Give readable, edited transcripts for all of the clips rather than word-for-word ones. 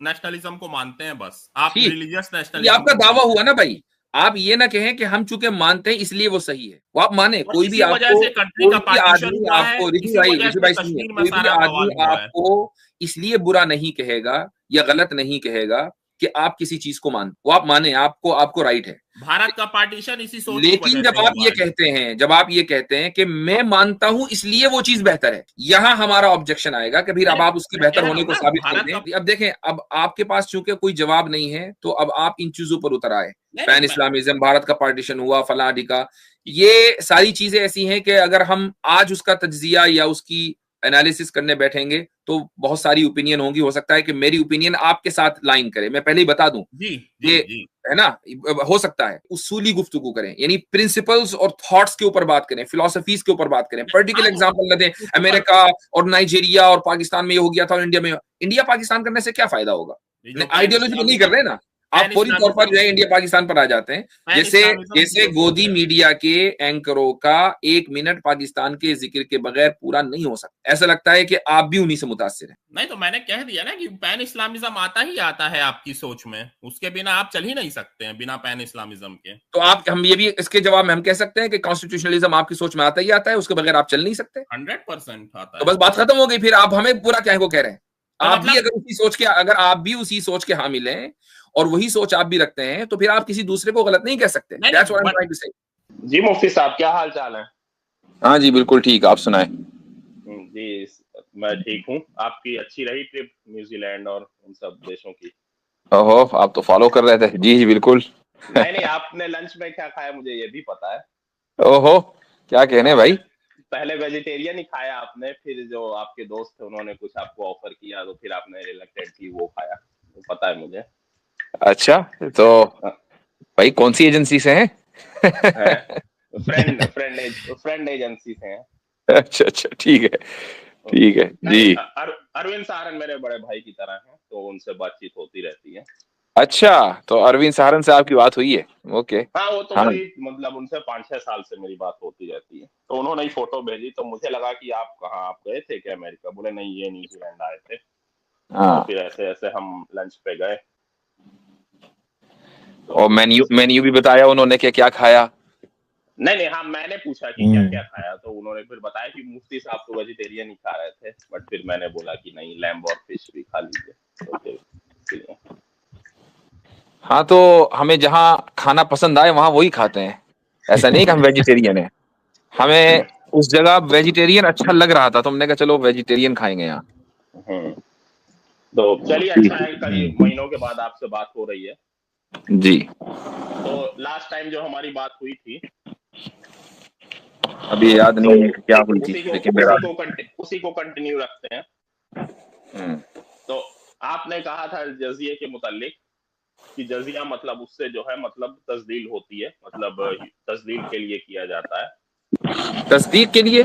Nationalism को मानते हैं, बस आप रिलीजियस ये नेशनलिज्म आपका दावा हुआ ना भाई, आप ये ना कहें कि हम चूंकि मानते हैं इसलिए वो सही है, वो आप माने। और कोई भी इसी वजह आपको, से कंट्री का कोई भी पार्टीशन आदमी हुआ है, आपको, इसी वजह ऋषि से भाई सुनिए, कश्मीर में कोई भी सारा आदमी बवाल हुआ है। आपको इसलिए बुरा नहीं कहेगा या गलत नहीं कहेगा कि आप किसी चीज को मानते, वो आप माने, आपको राइट है। भारत का पार्टीशन इसी सोच की लेकिन वजह जब से आप हुआ ये है। कहते हैं, जब आप ये कहते हैं कि मैं मानता हूं इसलिए वो चीज बेहतर है, यहां हमारा ऑब्जेक्शन आएगा कि फिर अब आप उसके मैं बेहतर कह रहा होने हूं को ना, साबित कर भारत का। दें। अब देखें, अब आपके पास चूंकि कोई जवाब नहीं है तो अब आप इन चीजों पर उतर आए। नहीं पैन नहीं, इस्लामिज्म, भारत का पार्टीशन हुआ, फला ढिका, ये सारी चीजें ऐसी हैं कि अगर हम आज उसका तज्जिया या उसकी एनालिसिस करने बैठेंगे तो बहुत सारी ओपिनियन होंगी। हो सकता है कि मेरी ओपिनियन आपके साथ लाइन करे, मैं पहले ही बता दूं जी जी ये, जी, है ना। हो सकता है उसूली गुफ्तगू करें, यानी प्रिंसिपल्स और थॉट्स के ऊपर बात करें, फिलोसफीज के ऊपर बात करें, पर्टिकुलर हाँ एग्जांपल न दें उसके ऊपर। अमेरिका और नाइजीरिया और पाकिस्तान में ये हो गया था और इंडिया में। इंडिया पाकिस्तान करने से क्या फायदा होगा? ये जो पैन आइडियोलॉजी पे नहीं कर इस्लामिज्म, रहे ना आप, पैन फौरी तौर पर इस्लामिज्म, जो है इंडिया पाकिस्तान पर आ जाते हैं। पैन जैसे इस्लामिज्म जैसे जीरो सोच गोदी है। मीडिया के एंकरों का 1 मिनट पाकिस्तान के जिक्र के बगैर पूरा नहीं हो सकता। ऐसा लगता है कि आप भी उन्हीं से मुतासिर हैं। नहीं तो मैंने कह दिया ना कि पैन इस्लामिज्म आता ही आता है आपकी सोच में, उसके बिना आप चल ही नहीं सकते हैं, बिना पैन इस्लामिज्म के। तो आप, हम ये भी इसके जवाब में हम कह सकते हैं कि कॉन्स्टिट्यूशनलिज्म आपकी सोच में आता ही आता है, उसके बगैर आप चल नहीं सकते। 100% आता तो है। बस बात खत्म हो गई। फिर आप हमें पूरा क्या है वो कह रहे हैं। तो आप भी मतलब, अगर उसी सोच के, अगर आप भी उसी सोच के हामिल हैं और वही सोच आप भी रखते हैं तो फिर आप किसी दूसरे को गलत नहीं कह सकते। नहीं दैट्स नहीं what I am but trying to say. जी मुफ्ती साहब, क्या हाल चाल है? हाँ जी बिल्कुल ठीक, आप सुनाएं। जी मैं ठीक हूँ। आपकी अच्छी रही ट्रिप न्यूजीलैंड और उन सब देशों की? ओहो, आप तो फॉलो कर रहे थे। जी जी बिल्कुल। नहीं आपने लंच में क्या खाया मुझे ये भी पता है। ओहो, क्या कहने आपने भाई। पहले वेजिटेरियन ही खाया आपने, फिर जो आपके दोस्त थे उन्होंने कुछ आपको ऑफर किया तो फिर आपने रिलेक्टेड की वो खाया, तो पता है मुझे। अच्छा, तो भाई कौन सी एजेंसी से हैं? फ्रेंड एजेंसी से हैं। अच्छा अच्छा, ठीक है ठीक है नहीं जी। अरविंद सहारन मेरे बड़े भाई की तरह हैं, तो उनसे बातचीत होती रहती है। अच्छा, तो अरविंद सहारन से आपकी बात हुई है? ओके। हाँ वो तो हाँ मेरी मतलब उनसे 5-6 साल से मेरी बात होती रहती है। तो उन्होंने ही फोटो भेजी तो मुझे लगा कि आप कहाँ, आप गए थे क्या अमेरिका? बोले नहीं, ये न्यूजीलैंड आए थे। तो हाँ। फिर ऐसे ऐसे हम लंच पे गए। तो और मेन्यू भी बताया उन्होंने कि क्या खाया? नहीं हाँ मैंने पूछा कि क्या क्या खाया, तो उन्होंने फिर बताया कि मुफ्ती साहब तो वेजिटेरियन ही खा रहे थे, बट फिर मैंने बोला कि नहीं, लैम्ब और फिश भी खा लीजिए, तो फिर हाँ, तो हमें जहाँ खाना पसंद आए वहां वही खाते हैं। ऐसा नहीं कि हम वेजिटेरियन हैं। हमें उस जगह वेजिटेरियन अच्छा लग रहा था तो हमने कहा चलो वेजिटेरियन खाएंगे यहाँ। तो चलिए अच्छा है, कई महीनों के बाद आपसे बात हो रही है। जी। तो लास्ट टाइम जो हमारी बात हुई थी, अभी याद नहीं है कि क्या हुई थी, लेकिन उसी को कंटिन्यू रखते हैं। तो आपने कहा था जजिये के मुतालिक कि जजिया मतलब उससे जो है मतलब तस्दील होती है, मतलब तस्दील के लिए किया जाता है। तस्दीक के लिए?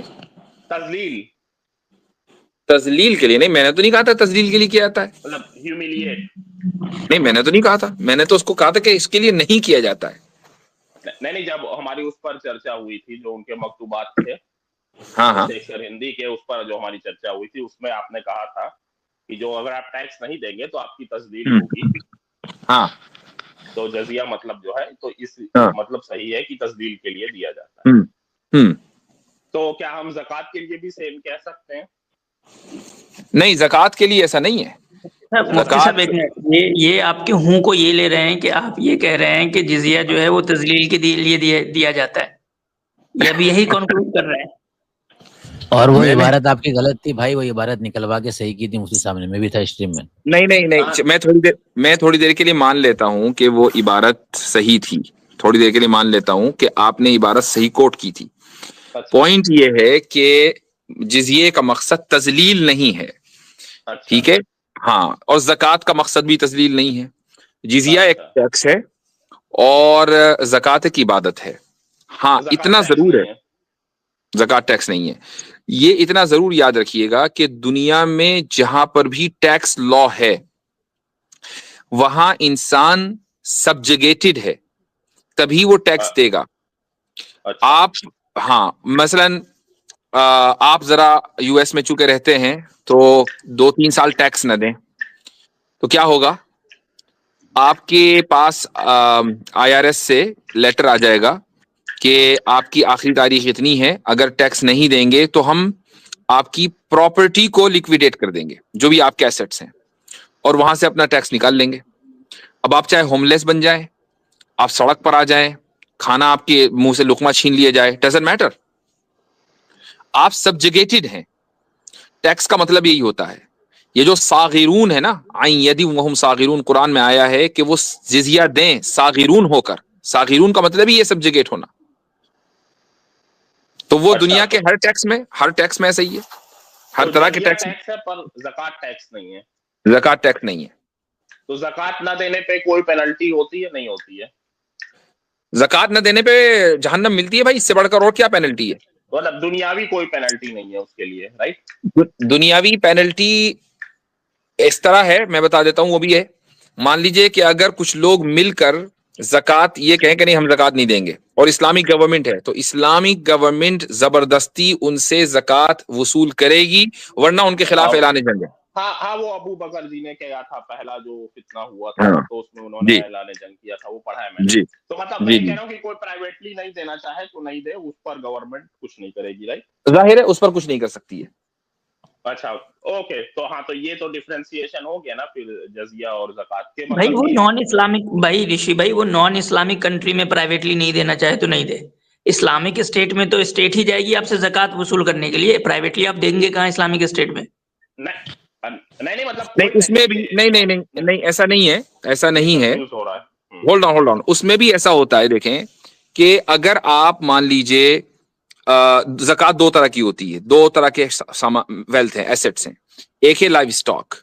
तजलील के लिए नहीं, मैंने तो नहीं कहा था तजलील के लिए किया जाता है। मतलब ह्यूमिलिएट। नहीं, मैंने तो नहीं कहा था। मैंने तो उसको कहा था कि इसके लिए नहीं किया जाता है। नहीं जब हमारी उस पर चर्चा हुई थी, जो उनके मकतूबात थे, हाँ शेखर हिंदी के, उस पर जो हमारी चर्चा हुई थी, उसमें आपने कहा था कि जो अगर आप टैक्स नहीं देंगे तो आपकी तस्दील होगी। हाँ। तो जजिया मतलब जो है, तो इस हाँ। मतलब सही है कि तस्दील के लिए दिया जाता है। तो क्या हम ज़कात के लिए भी सेम कह सकते हैं? नहीं, ज़कात के लिए ऐसा नहीं है। मुफ्ती साहब एक मिनट, ये आपके हूं को ये ले रहे हैं कि आप ये कह रहे हैं कि जिजिया जो है वो तजलील के लिए दिया जाता है, ये अभी यही कंक्लूड कर रहे हैं? और वो इबारत आपकी गलत थी भाई, वो इबारत निकलवा के सही की थी मुफ्ती साहब ने, मैं भी था स्ट्रीम में। नहीं, मैं थोड़ी देर के लिए मान लेता हूँ कि वो इबारत सही थी। थोड़ी देर के लिए मान लेता हूँ कि आपने इबारत सही कोट की थी। पॉइंट ये है कि जिजिये का मकसद तजलील नहीं है। ठीक है। हाँ, और ज़कात का मकसद भी तजलील नहीं है। जिजिया एक टैक्स है और ज़कात एक इबादत है। हाँ, इतना जरूर है, ज़कात टैक्स नहीं है। ये इतना जरूर याद रखिएगा कि दुनिया में जहां पर भी टैक्स लॉ है वहां इंसान सब्जुगेटेड है, तभी वो टैक्स देगा। आप, हाँ, मसलन आप जरा यूएस में चूंकि रहते हैं तो 2-3 साल टैक्स न दें, तो क्या होगा, आपके पास IRS से लेटर आ जाएगा कि आपकी आखिरी तारीख इतनी है, अगर टैक्स नहीं देंगे तो हम आपकी प्रॉपर्टी को लिक्विडेट कर देंगे, जो भी आपके एसेट्स हैं, और वहां से अपना टैक्स निकाल लेंगे। अब आप चाहे होमलेस बन जाएं, आप सड़क पर आ जाएं, खाना आपके मुंह से लुकमा छीन लिया जाए, डजंट मैटर, आप सब्जुगेटेड हैं। टैक्स का मतलब यही होता है। ये जो सागिरून है ना, आइन यदि वहुम सागिरून, कुरान में आया है कि वो जिजिया दें सागिरून होकर। सागिरून का मतलब ही ये सब्जुगेट होना। तो वो दुनिया के हर टैक्स में ऐसा ही है, हर तरह के टैक्स है, पर ज़कात टैक्स नहीं है। ज़कात टैक्स नहीं है। तो ज़कात ना देने पे कोई पेनल्टी होती है? नहीं होती है। ज़कात न देने पे जहन्नम मिलती है भाई, इससे बढ़कर और क्या पेनल्टी है? मतलब दुनियावी कोई पेनल्टी नहीं है उसके लिए, राइट? दुनियावी पेनल्टी इस तरह है, मैं बता देता हूं, वो भी है। मान लीजिए कि अगर कुछ लोग मिलकर ज़कात ये कहें कि नहीं हम ज़कात नहीं देंगे, और इस्लामिक गवर्नमेंट है, तो इस्लामिक गवर्नमेंट जबरदस्ती उनसे ज़कात वसूल करेगी, वरना उनके खिलाफ ऐलान जंग है। हाँ, वो अबू बकर जी ने किया था, पहला जो फितना हुआ था, तो उसमें उन्होंने ऐलान जंग किया था, वो पढ़ा है मैंने। तो मतलब मैं कह रहा हूँ कि कोई प्राइवेटली नहीं देना चाहे तो नहीं दे, उस पर गवर्नमेंट कुछ नहीं करेगी, राइट? जाहिर है उस पर कुछ नहीं कर सकती है। अच्छा, ओके, तो हाँ, तो ये तो डिफरेंशिएशन हो गया ना फिर जजिया और ज़कात के। भाई वो नॉन इस्लामिक, भाई ऋषि भाई, वो नॉन इस्लामिक कंट्री में प्राइवेटली नहीं देना चाहे तो नहीं दे। इस्लामिक स्टेट में तो स्टेट ही जाएगी आपसे ज़कात वसूल करने के लिए, प्राइवेटली आप देंगे कहाँ इस्लामिक स्टेट में? नहीं मतलब नहीं, उसमें भी नहीं, ऐसा नहीं है, ऐसा नहीं है। होल्ड ऑन, उसमें भी ऐसा होता है। देखें कि अगर आप मान लीजिए, ज़कात दो तरह की होती है, दो तरह के वेल्थ है, एसेट्स हैं। एक है लाइव स्टॉक,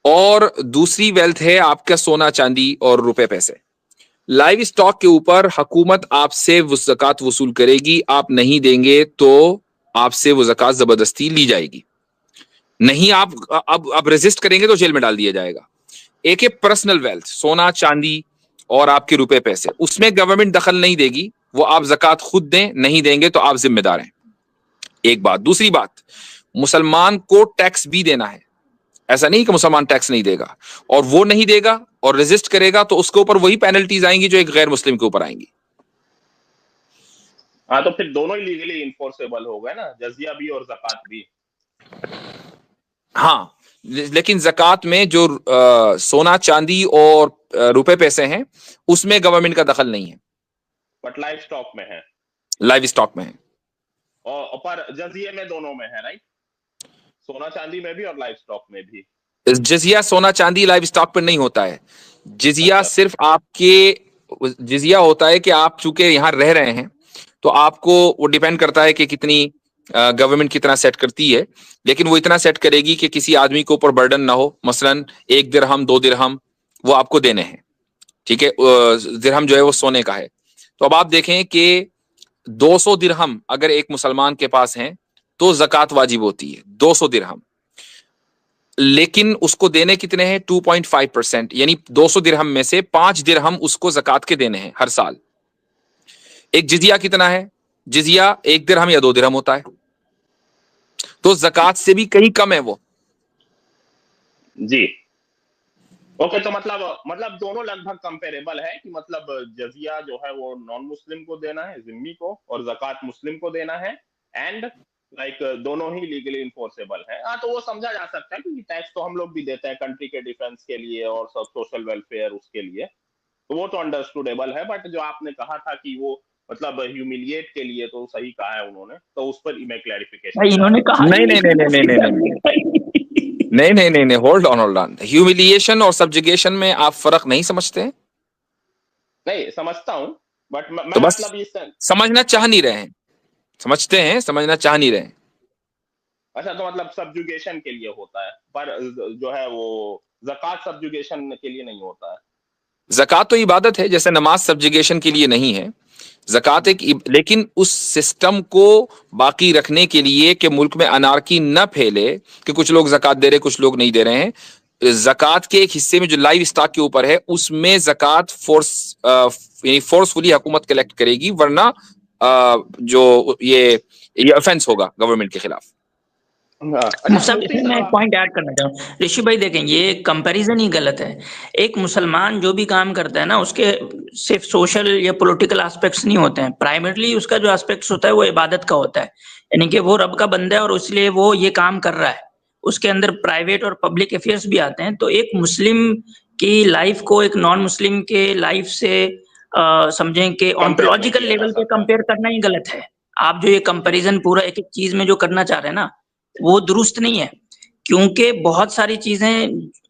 और दूसरी वेल्थ है आपका सोना चांदी और रुपए पैसे। लाइव स्टॉक के ऊपर हुकूमत आपसे वो ज़कात वसूल करेगी, आप नहीं देंगे तो आपसे वो ज़कात जबरदस्ती ली जाएगी। नहीं, आप अब रेजिस्ट करेंगे तो जेल में डाल दिया जाएगा। एक है पर्सनल वेल्थ, सोना चांदी और आपके रुपए पैसे, उसमें गवर्नमेंट दखल नहीं देगी, वो आप ज़कात खुद दें, नहीं देंगे तो आप जिम्मेदार हैं। एक बात। दूसरी बात, मुसलमान को टैक्स भी देना है। ऐसा नहीं कि मुसलमान टैक्स नहीं देगा, और वो नहीं देगा और रेजिस्ट करेगा तो उसके ऊपर वही पेनल्टीज आएंगी जो एक गैर मुस्लिम के ऊपर आएंगी। हाँ, तो फिर दोनों ही लीगली इन्फोर्सेबल हो गए ना, जजिया भी और ज़कात भी। हाँ, लेकिन ज़कात में जो सोना चांदी और रुपए पैसे हैं, उसमें गवर्नमेंट का दखल नहीं है, बट लाइव स्टॉक में है। लाइव स्टॉक में है, और पर जजिया में दोनों में है, राइट? सोना चांदी में भी और लाइव स्टॉक में भी। जिजिया सोना चांदी लाइव स्टॉक पर नहीं होता है। जिजिया सिर्फ आपके जिजिया होता है कि आप चूंकि यहाँ रह रहे हैं, तो आपको वो डिपेंड करता है कि कितनी गवर्नमेंट कितना सेट करती है, लेकिन वो इतना सेट करेगी कि किसी आदमी के ऊपर बर्डन ना हो। मसलन 1 दिरहम 2 दिरहम वो आपको देने हैं, ठीक है? दिरहम जो है वो सोने का है। तो अब आप देखें कि 200 दिरहम अगर एक मुसलमान के पास है तो ज़कात वाजिब होती है, 200 दिरहम। लेकिन उसको देने कितने हैं? 2.5%, यानी 200 दिरहम में से 5 दिरहम उसको ज़कात के देने हैं हर साल। एक जिजिया कितना है? जिजिया 1 दिरहम या 2 दिरहम होता है, तो ज़कात से भी कहीं कम है वो। जी, ओके, तो मतलब दोनों लगभग कंपेरेबल है कि मतलब जजिया जो है वो नॉन मुस्लिम को देना है, जिम्मी को, और ज़कात मुस्लिम को देना है, एंड दोनों ही लीगली इन्फोर्सेबल है। हाँ, तो वो समझा जा सकता है क्योंकि टैक्स तो हम लोग भी देते हैं कंट्री के डिफेंस के लिए और सब सोशल वेलफेयर उसके लिए, तो वो तो अंडरस्टूडेबल है। बट जो आपने कहा था कि वो मतलब ह्यूमिलिएट के लिए, तो सही कहा है उन्होंने, तो उस पर मैं क्लैरिफिकेशन। इन्होंने कहा नहीं, होल्ड ऑन। ह्यूमिलिएशन और सब्जुगेशन में आप फर्क नहीं समझते हैं? नहीं समझता हूं, बट मैं तो बस मतलब ये समझना चाह नहीं रहे हैं। समझते हैं, समझना चाह नहीं रहे हैं। अच्छा, तो मतलब सब्जुगेशन के लिए होता है, पर जो है वो ज़कात सब्जुगेशन के लिए नहीं होता है। ज़कात तो इबादत है, जैसे नमाज सब्जुगेशन के लिए नहीं है। ज़कात एक, लेकिन उस सिस्टम को बाकी रखने के लिए कि मुल्क में अनार्की न फैले कि कुछ लोग ज़कात दे रहे, कुछ लोग नहीं दे रहे हैं। ज़कात के एक हिस्से में जो लाइव स्टॉक के ऊपर है, उसमें ज़कात फोर्सफुली हुकूमत कलेक्ट करेगी, वरना जो ये ऑफेंस होगा गवर्नमेंट के खिलाफ। मुसलमान, इसमें मैं एक पॉइंट ऐड करना चाहूँ ऋषि भाई, देखें ये कंपैरिजन ही गलत है। एक मुसलमान जो भी काम करता है ना, उसके सिर्फ सोशल या पॉलिटिकल एस्पेक्ट्स नहीं होते हैं, प्राइमरीली उसका जो एस्पेक्ट्स होता है वो इबादत का होता है, यानी कि वो रब का बंदा है और इसलिए वो ये काम कर रहा है। उसके अंदर प्राइवेट और पब्लिक अफेयर्स भी आते हैं। तो एक मुस्लिम की लाइफ को एक नॉन मुस्लिम के लाइफ से समझें कि ऑन्टोलॉजिकल लेवल पे कंपेयर करना ही गलत है। आप जो ये कंपैरिजन पूरा एक एक चीज में जो करना चाह रहे हैं ना, वो दुरुस्त नहीं है, क्योंकि बहुत सारी चीजें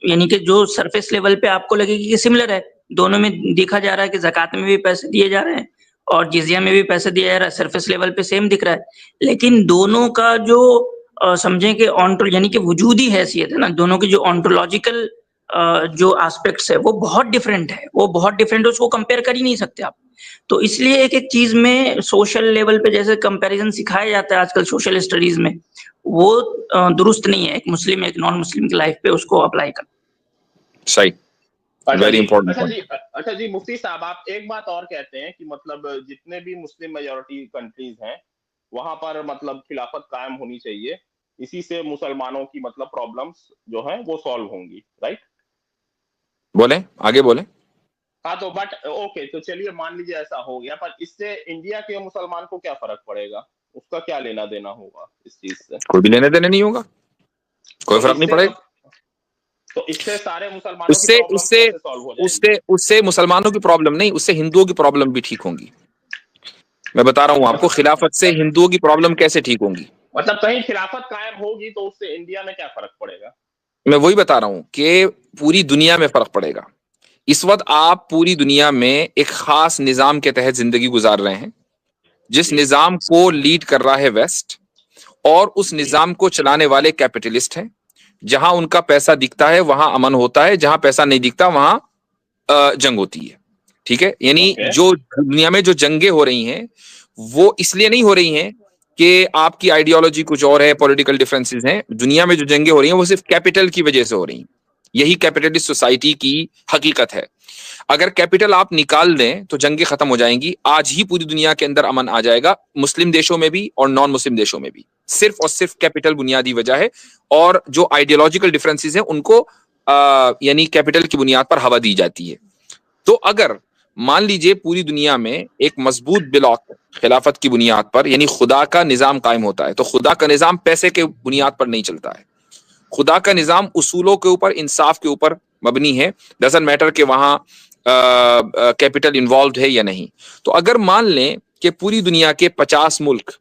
यानी कि जो सरफेस लेवल पे आपको लगेगी कि सिमिलर है, दोनों में देखा जा रहा है कि ज़कात में भी पैसे दिए जा रहे हैं और जिजिया में भी पैसे दिया जा रहा है, सरफेस लेवल पे सेम दिख रहा है, लेकिन दोनों का जो समझें कि ऑन्टो यानी कि वजूदी हैसियत है ना, दोनों की जो ऑन्टोलॉजिकल जो एस्पेक्ट्स है वो बहुत डिफरेंट है, वो बहुत डिफरेंट है, उसको कंपेयर कर ही नहीं सकते आप। तो इसलिए एक एक चीज में सोशल लेवल पे जैसे कंपैरिजन सिखाया जाता है आजकल सोशल स्टडीज में, वो दुरुस्त नहीं है। एक मुस्लिम एक नॉन मुस्लिम की लाइफ पे उसको अप्लाई करना सही, वेरी इंपॉर्टेंट। अच्छा जी मुफ्ती साहब, आप एक बात और कहते हैं कि मतलब जितने भी मुस्लिम मेजॉरिटी कंट्रीज हैं वहां पर मतलब खिलाफत कायम होनी चाहिए, इसी से मुसलमानों की मतलब प्रॉब्लम्स जो है वो सॉल्व होंगी, राइट? बोले आगे बोले। हाँ तो बट ओके, तो चलिए मान लीजिए ऐसा हो गया, पर इससे इंडिया के मुसलमान को क्या फर्क पड़ेगा? उसका क्या लेना देना होगा इस चीज से? कोई भी लेना देना नहीं होगा, कोई फर्क नहीं पड़ेगा। तो इससे सारे मुसलमानों की प्रॉब्लम कैसे सॉल्व हो जाएगी? उससे मुसलमानों की प्रॉब्लम नहीं, उससे हिंदुओं की प्रॉब्लम भी ठीक होंगी। मैं बता रहा हूँ आपको, खिलाफत से हिंदुओं की प्रॉब्लम कैसे ठीक होंगी। मतलब कहीं खिलाफत कायम होगी तो उससे इंडिया में क्या फर्क पड़ेगा? मैं वही बता रहा हूँ कि पूरी दुनिया में फर्क पड़ेगा। इस वक्त आप पूरी दुनिया में एक खास निजाम के तहत जिंदगी गुजार रहे हैं, जिस निजाम को लीड कर रहा है वेस्ट, और उस निजाम को चलाने वाले कैपिटलिस्ट हैं। जहां उनका पैसा दिखता है वहां अमन होता है, जहां पैसा नहीं दिखता वहां जंग होती है। ठीक है, यानी जो दुनिया में जो जंगें हो रही हैं वो इसलिए नहीं हो रही हैं कि आपकी आइडियोलॉजी कुछ और है, पॉलिटिकल डिफरेंसेस हैं। दुनिया में जो जंगें हो रही हैं वो सिर्फ कैपिटल की वजह से हो रही हैं। यही कैपिटलिस्ट सोसाइटी की हकीकत है। अगर कैपिटल आप निकाल दें तो जंगें खत्म हो जाएंगी। आज ही पूरी दुनिया के अंदर अमन आ जाएगा, मुस्लिम देशों में भी और नॉन मुस्लिम देशों में भी। सिर्फ और सिर्फ कैपिटल बुनियादी वजह है, और जो आइडियोलॉजिकल डिफरेंसेस हैं उनको यानी कैपिटल की बुनियाद पर हवा दी जाती है। तो अगर मान लीजिए पूरी दुनिया में एक मजबूत ब्लॉक खिलाफत की बुनियाद पर यानी खुदा का निजाम कायम होता है, तो खुदा का निजाम पैसे के बुनियाद पर नहीं चलता है। खुदा का निजाम उसूलों के ऊपर, इंसाफ के ऊपर मबनी है। डजंट मैटर कि वहां कैपिटल इन्वॉल्व है या नहीं। तो अगर मान लें कि पूरी दुनिया के 50 मुल्क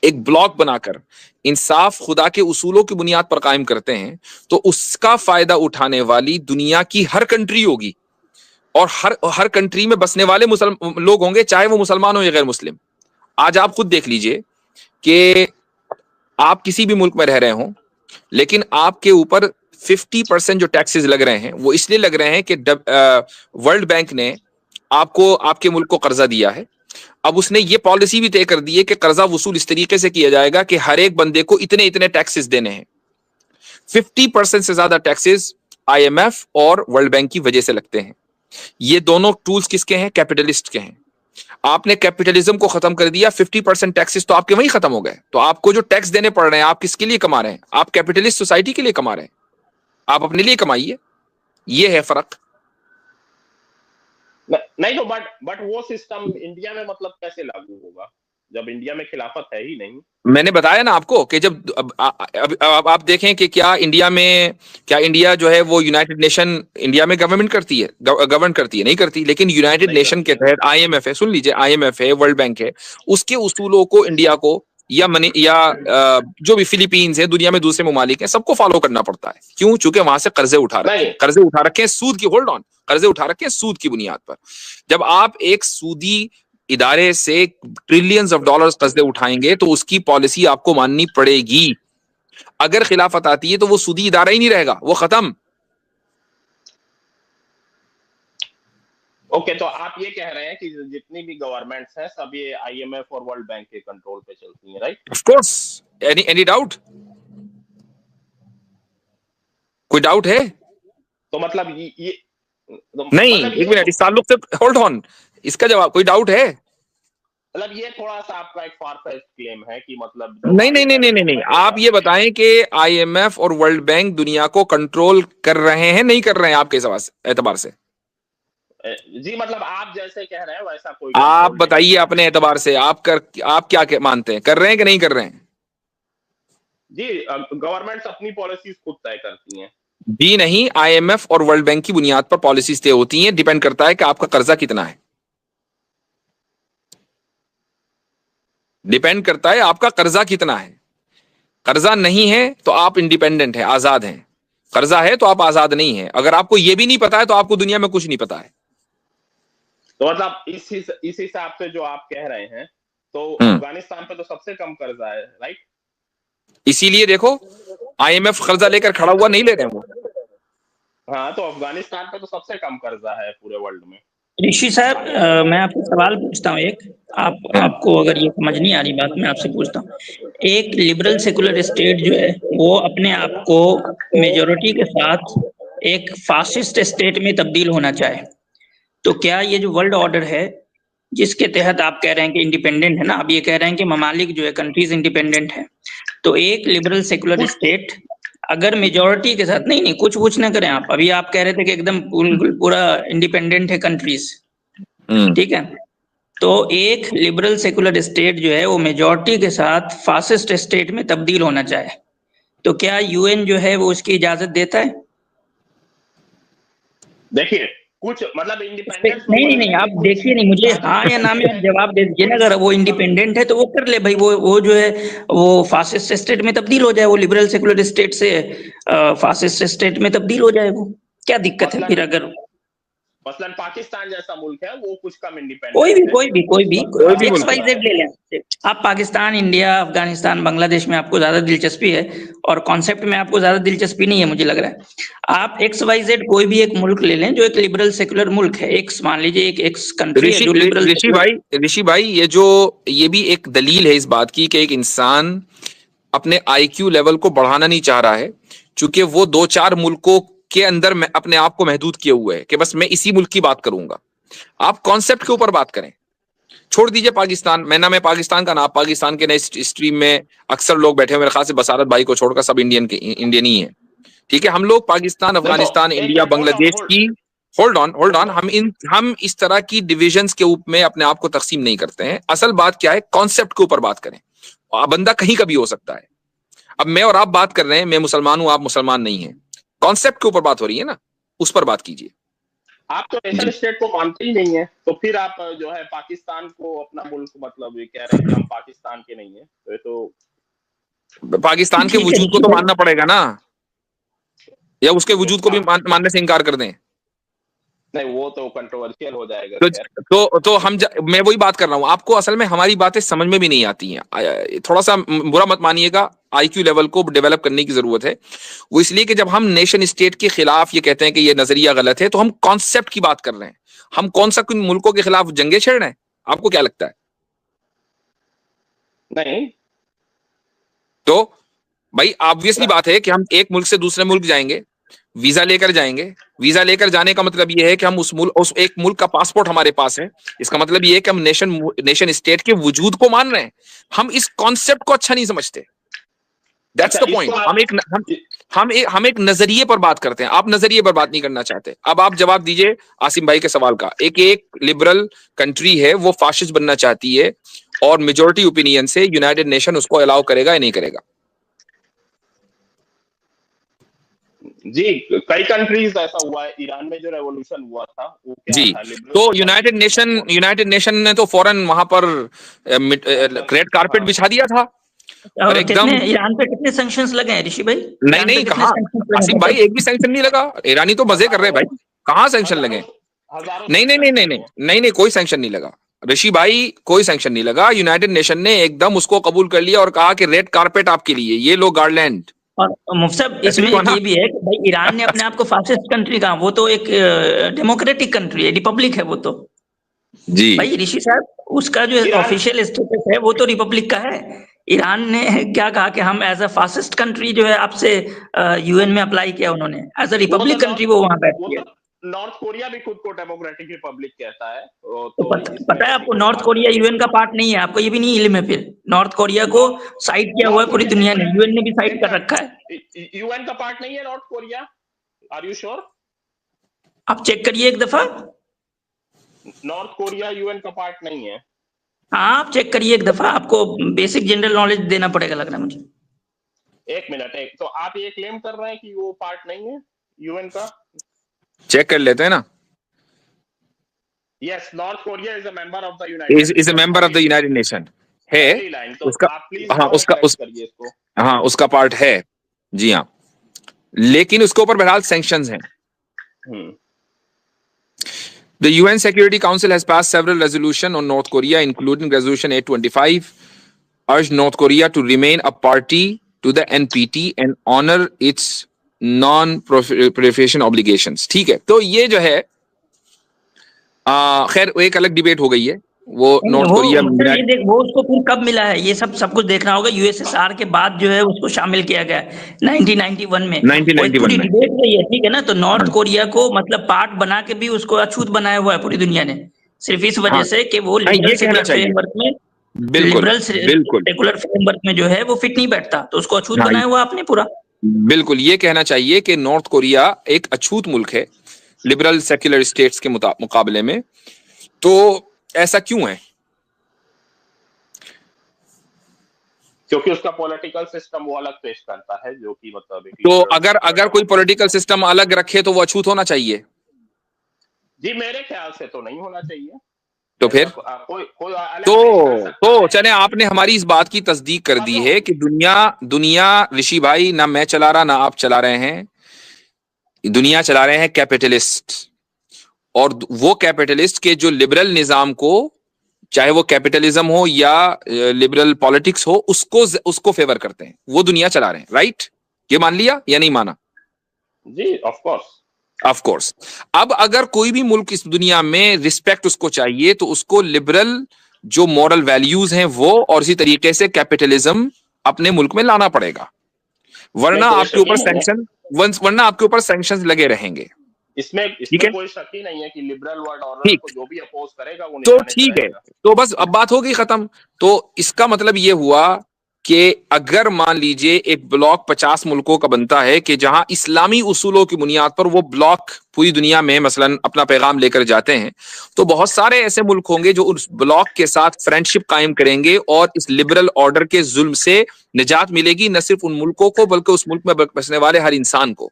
एक ब्लॉक बनाकर इंसाफ खुदा के उसूलों की बुनियाद पर कायम करते हैं, तो उसका फायदा उठाने वाली दुनिया की हर कंट्री होगी, और हर कंट्री में बसने वाले लोग होंगे, चाहे वो मुसलमान हो या गैर मुस्लिम। आज आप खुद देख लीजिए कि आप किसी भी मुल्क में रह रहे हो, लेकिन आपके ऊपर 50% जो टैक्सेस लग रहे हैं वो इसलिए लग रहे हैं कि वर्ल्ड बैंक ने आपको, आपके मुल्क को कर्जा दिया है। अब उसने ये पॉलिसी भी तय कर दी है कि कर्जा वसूल इस तरीके से किया जाएगा कि हर एक बंदे को इतने इतने टैक्सेस देने हैं। 50% से ज्यादा टैक्सेस IMF और वर्ल्ड बैंक की वजह से लगते हैं। ये दोनों टूल्स किसके हैं? कैपिटलिस्ट के हैं। आपने कैपिटलिज्म को खत्म कर दिया, 50% टैक्सेस तो आपके वहीं खत्म हो गए। तो आपको जो टैक्स देने पड़ रहे हैं, आप किसके लिए कमा रहे हैं? आप कैपिटलिस्ट सोसाइटी के लिए कमा रहे हैं, आप अपने लिए कमाइए। ये है फर्क। नहीं तो बट वो सिस्टम इंडिया में मतलब कैसे लागू होगा जब इंडिया में खिलाफत है ही नहीं? मैंने बताया ना आपको कि जब अब आप देखें कि क्या इंडिया जो है वो यूनाइटेड नेशन इंडिया में गवर्न करती है? नहीं करती। लेकिन यूनाइटेड नेशन के तहत IMF है, सुन लीजिए, IMF है, वर्ल्ड बैंक है, उसके उसूलों को इंडिया को या जो भी फिलीपींस है, दुनिया में दूसरे ममालिक हैं, सबको फॉलो करना पड़ता है। क्यों? चूंकि वहां से कर्जे उठा रखे हैं सूद की, होल्ड ऑन, कर्जे उठा रखे हैं सूद की बुनियाद पर। जब आप एक सूदी इदारे से ट्रिलियंस ऑफ डॉलर्स कर्जे उठाएंगे तो उसकी पॉलिसी आपको माननी पड़ेगी। अगर खिलाफत आती है तो वो सूदी इदारा ही नहीं रहेगा, वो खत्म। ओके, तो आप ये कह रहे हैं कि जितनी भी गवर्नमेंट्स हैं सब ये IMF और वर्ल्ड बैंक के कंट्रोल पे चलती हैं, right? Of course. Any doubt? कोई डाउट है? तो मतलब ये नहीं, एक मिनट, इस ताल्लुक से होल्ड ऑन, इसका जवाब, कोई डाउट है? मतलब ये थोड़ा सा आपका एक फार फेच्ड क्लेम है कि मतलब नहीं नहीं नहीं नहीं नहीं नहीं, आप ये बताएं कि IMF और वर्ल्ड बैंक दुनिया को कंट्रोल कर रहे हैं नहीं कर रहे हैं आपके एतबार से? जी मतलब आप जैसे कह रहे हैं वैसा कोई आप बताइए अपने एतबार से, आप क्या मानते हैं, कर रहे हैं कि नहीं कर रहे हैं? जी गवर्नमेंट्स अपनी पॉलिसीज खुद तय करती हैं। जी नहीं, IMF और वर्ल्ड बैंक की बुनियाद पर पॉलिसीज तय होती हैं, डिपेंड करता है कि आपका कर्जा कितना है, डिपेंड करता है आपका कर्जा कितना है। कर्जा नहीं है तो आप इंडिपेंडेंट है, आजाद हैं, कर्जा है तो आप आजाद नहीं है। अगर आपको यह भी नहीं पता है तो आपको दुनिया में कुछ नहीं पता है। तो मतलब इस हिसाब से जो आप कह रहे हैं तो अफगानिस्तान पे तो सबसे कम कर्जा है, राइट? इसीलिए देखो IMF कर्जा लेकर खड़ा हुआ, नहीं ले रहे हैं वो। हाँ, तो अफगानिस्तान पे तो सबसे कम कर्जा है पूरे वर्ल्ड में। ऋषि साहब, मैं आपसे सवाल पूछता हूँ एक, आपको अगर ये समझ नहीं आ रही बात, मैं आपसे पूछता हूँ। एक लिबरल सेकुलर स्टेट जो है वो अपने आप को मेजोरिटी के साथ एक फासिस्ट स्टेट में तब्दील होना चाहे, तो क्या ये जो वर्ल्ड ऑर्डर है जिसके तहत आप कह रहे हैं कि इंडिपेंडेंट है ना, अब ये कह रहे हैं कि ममालिक जो है कंट्रीज इंडिपेंडेंट है, तो एक लिबरल सेकुलर स्टेट अगर मेजोरिटी के साथ, नहीं कुछ ना करें आप, अभी आप कह रहे थे कि एकदम पूरा इंडिपेंडेंट है कंट्रीज, ठीक है, तो एक लिबरल सेकुलर स्टेट जो है वो मेजोरिटी के साथ फासिस्ट स्टेट में तब्दील होना चाहे, तो क्या UN जो है वो उसकी इजाजत देता है? देखिए कुछ मतलब इंडिपेंडेंस नहीं आप देखिए नहीं, मुझे हाँ या ना में आप जवाब दे दीजिए ना। अगर वो इंडिपेंडेंट है तो वो कर ले भाई, वो जो है वो फासिस्ट स्टेट में तब्दील हो जाए, वो लिबरल सेकुलर स्टेट से फासिस्ट स्टेट में तब्दील हो जाए, वो क्या दिक्कत है फिर? अगर मसलन पाकिस्तान जैसा मुल्क है वो कुछ कम इंडिपेंडेंट, कोई भी XYZ ले लें आप, पाकिस्तान, इंडिया, अफगानिस्तान, बांग्लादेश में आपको ज्यादा दिलचस्पी है और कॉन्सेप्ट में आपको ज्यादा दिलचस्पी नहीं है मुझे लग रहा है। आप XYZ कोई भी एक मुल्क ले लें जो एक लिबरल सेकुलर मुल्क है, एक मान लीजिए एक कंट्री है जो लिबरल। ऋषि भाई ये भी एक दलील है इस बात की कि एक इंसान अपने IQ लेवल को बढ़ाना नहीं चाह रहा है, चूंकि वो 2-4 मुल्कों के अंदर अपने आप को महदूद किए हुए है कि बस मैं इसी मुल्क की बात करूंगा। आप कॉन्सेप्ट के ऊपर बात करें, छोड़ दीजिए पाकिस्तान। मैं पाकिस्तान का ना, पाकिस्तान के नए स्ट्रीम में अक्सर लोग बैठे हुए, मेरे ख्याल से बसारत भाई को छोड़कर सब इंडियन ही है, ठीक है। हम लोग पाकिस्तान, अफगानिस्तान, इंडिया, बांग्लादेश की होल्ड ऑन हम इस तरह की डिविजन्स के ऊपर में अपने आप को तकसीम नहीं करते हैं। असल बात क्या है, कॉन्सेप्ट के ऊपर बात करें। बंदा कहीं का भी हो सकता है। अब मैं और आप बात कर रहे हैं, मैं मुसलमान हूं, आप मुसलमान नहीं हैं, कॉन्सेप्ट के ऊपर बात हो रही है ना, उस पर बात कीजिए। आप तो नेशन स्टेट को मानते ही नहीं है, तो फिर आप जो है पाकिस्तान को अपना मुल्क मतलब ये कह रहे हैं कि हम पाकिस्तान के नहीं है, तो पाकिस्तान के वजूद को तो मानना पड़ेगा ना, या उसके वजूद को भी मानने से इनकार कर दें? नहीं, वो तो कंट्रोवर्शियल हो जाएगा। तो मैं वही बात कर रहा हूं, आपको असल में हमारी बातें समझ में भी नहीं आती हैं। थोड़ा सा बुरा मत मानिएगा, IQ लेवल को डेवलप करने की जरूरत है। वो इसलिए कि जब हम नेशन स्टेट के खिलाफ ये कहते हैं कि ये नजरिया गलत है, तो हम कॉन्सेप्ट की बात कर रहे हैं। हम कौन सा कुछ मुल्कों के खिलाफ जंगे छेड़ रहे हैं? आपको क्या लगता है? नहीं, तो भाई ऑब्वियसली बात है कि हम एक मुल्क से दूसरे मुल्क जाएंगे, वीजा लेकर जाएंगे। वीजा लेकर जाने का मतलब यह है कि हम उस एक मुल्क का पासपोर्ट हमारे पास है। इसका मतलब यह है कि हम नेशन स्टेट के वजूद को मान रहे हैं। हम इस कॉन्सेप्ट को अच्छा नहीं समझते। That's the point. हम एक नजरिए पर बात करते हैं, आप नजरिए पर बात नहीं करना चाहते। अब आप जवाब दीजिए आसिम भाई के सवाल का। एक लिबरल कंट्री है, वो फाशिस्ट बनना चाहती है और मेजोरिटी ओपिनियन से यूनाइटेड नेशन उसको अलाउ करेगा या नहीं करेगा? जी, कई कंट्रीज ऐसा हुआ है। ईरान में जो रेवोल्यूशन हुआ था वो क्या जी था? तो यूनाइटेड नेशन ने तो फौरन वहां पर रेड कारपेट बिछा दिया था। और एकदम ईरान पे कितने सैंक्शंस लगे हैं ऋषि भाई? नहीं कहा आसिम भाई, एक भी सैंक्शन नहीं लगा। ईरानी तो मजे कर रहे हैं भाई, कहाँ सैंक्शन लगे? नहीं, कोई सैंक्शन नहीं लगा ऋषि भाई, कोई सैंक्शन नहीं लगा। यूनाइटेड नेशन ने एकदम उसको कबूल कर लिया और कहा कि रेड कारपेट आपके लिए, ये लो गार्लैंड। और मुफ्ती साहब, इसमें ये भी है कि भाई ईरान ने अपने आप को फासिस्ट कंट्री कहा, वो तो एक डेमोक्रेटिक कंट्री है, रिपब्लिक है वो तो। जी भाई ऋषि साहब, उसका जो ऑफिशियल स्टेटस है वो तो रिपब्लिक का है। ईरान ने क्या कहा कि हम एज अ फासिस्ट कंट्री जो है आपसे UN में अप्लाई किया उन्होंने, एज अ रिपब्लिक कंट्री वो वहां बैठी है। नॉर्थ कोरिया भी खुद को डेमोक्रेटिक रिपब्लिक कहता है, तो पता है आपको नॉर्थ कोरिया यूएन का पार्ट नहीं है, आपको ये भी नहीं इल्म है? फिर नॉर्थ कोरिया को साइड किया हुआ है पूरी दुनिया ने, यूएन ने भी साइड कर रखा है। यूएन का पार्ट नहीं है North Korea, are you sure? आप चेक करिए एक दफा, नॉर्थ कोरिया यूएन का पार्ट नहीं है। हाँ आप चेक करिए एक दफा, आपको बेसिक जनरल नॉलेज देना पड़ेगा लग रहा है मुझे। एक मिनट, तो आप ये क्लेम कर रहे हैं कि वो पार्ट नहीं है यूएन का? चेक कर लेते हैं ना। Yes, north Korea is a member of the United nation है उसका। हाँ उसका पार्ट है जी हाँ, लेकिन उसके ऊपर बहरहाल सैंक्शंस हैं। The UN Security Council has passed several resolutions on North Korea, including Resolution 825, urged North Korea to remain a party to the NPT and honor its non-proliferation obligations. ठीक है, तो ये जो है खैर एक अलग डिबेट हो गई है। वो नॉर्थ कोरिया वो उसको फिर कब मिला है ये सब कुछ देखना होगा। यूएसएसआर के बाद जो है उसको शामिल किया गया 1991 में, 1991 में डिबेट रही है, ठीक है ना। तो नॉर्थ कोरिया को मतलब पार्ट बना के भी उसको अछूत बनाया हुआ है पूरी दुनिया ने, सिर्फ इस वजह से कि वो लिबरल फ्रेमवर्क में, लिबरल सेकुलर फ्रेमवर्क में जो है वो फिट नहीं बैठता, तो उसको अछूत बनाया हुआ आपने पूरा। बिल्कुल, ये कहना चाहिए कि नॉर्थ कोरिया एक अछूत मुल्क है लिबरल सेक्युलर स्टेट्स के मुकाबले में। तो ऐसा क्यों है? क्योंकि उसका पॉलिटिकल सिस्टम वो अलग पेश करता है, जो कि मतलब तो अगर कोई पॉलिटिकल सिस्टम अलग रखे तो वो अछूत होना चाहिए? जी मेरे ख्याल से तो नहीं होना चाहिए। तो फिर कोई तो चले, आपने हमारी इस बात की तस्दीक कर दी है कि दुनिया ऋषि भाई, ना मैं चला रहा ना आप चला रहे हैं, दुनिया चला रहे हैं कैपिटलिस्ट, और वो कैपिटलिस्ट के जो लिबरल निजाम को, चाहे वो कैपिटलिज्म हो या लिबरल पॉलिटिक्स हो, उसको फेवर करते हैं, वो दुनिया चला रहे हैं। राइट? ये मान लिया या नहीं माना? जी ऑफ कोर्स। अब अगर कोई भी मुल्क इस दुनिया में रिस्पेक्ट उसको चाहिए तो उसको लिबरल जो मॉरल वैल्यूज हैं वो, और इसी तरीके से कैपिटलिज्म अपने मुल्क में लाना पड़ेगा, वरना आपके ऊपर सैंक्शन लगे रहेंगे। इसमें कोई शक ही नहीं है कि लिबरल वर्ल्ड ऑर्डर को जो भी अपोज करेगा वो तो ठीक है, तो बस अब बात हो गई खत्म। तो इसका मतलब ये हुआ कि अगर मान लीजिए एक ब्लॉक 50 मुल्कों का बनता है कि जहां इस्लामी उसूलों की बुनियाद पर वो ब्लॉक पूरी दुनिया में मसलन अपना पैगाम लेकर जाते हैं, तो बहुत सारे ऐसे मुल्क होंगे जो उस ब्लॉक के साथ फ्रेंडशिप कायम करेंगे और इस लिबरल ऑर्डर के जुल्म से निजात मिलेगी, न सिर्फ उन मुल्कों को बल्कि उस मुल्क में बसने वाले हर इंसान को।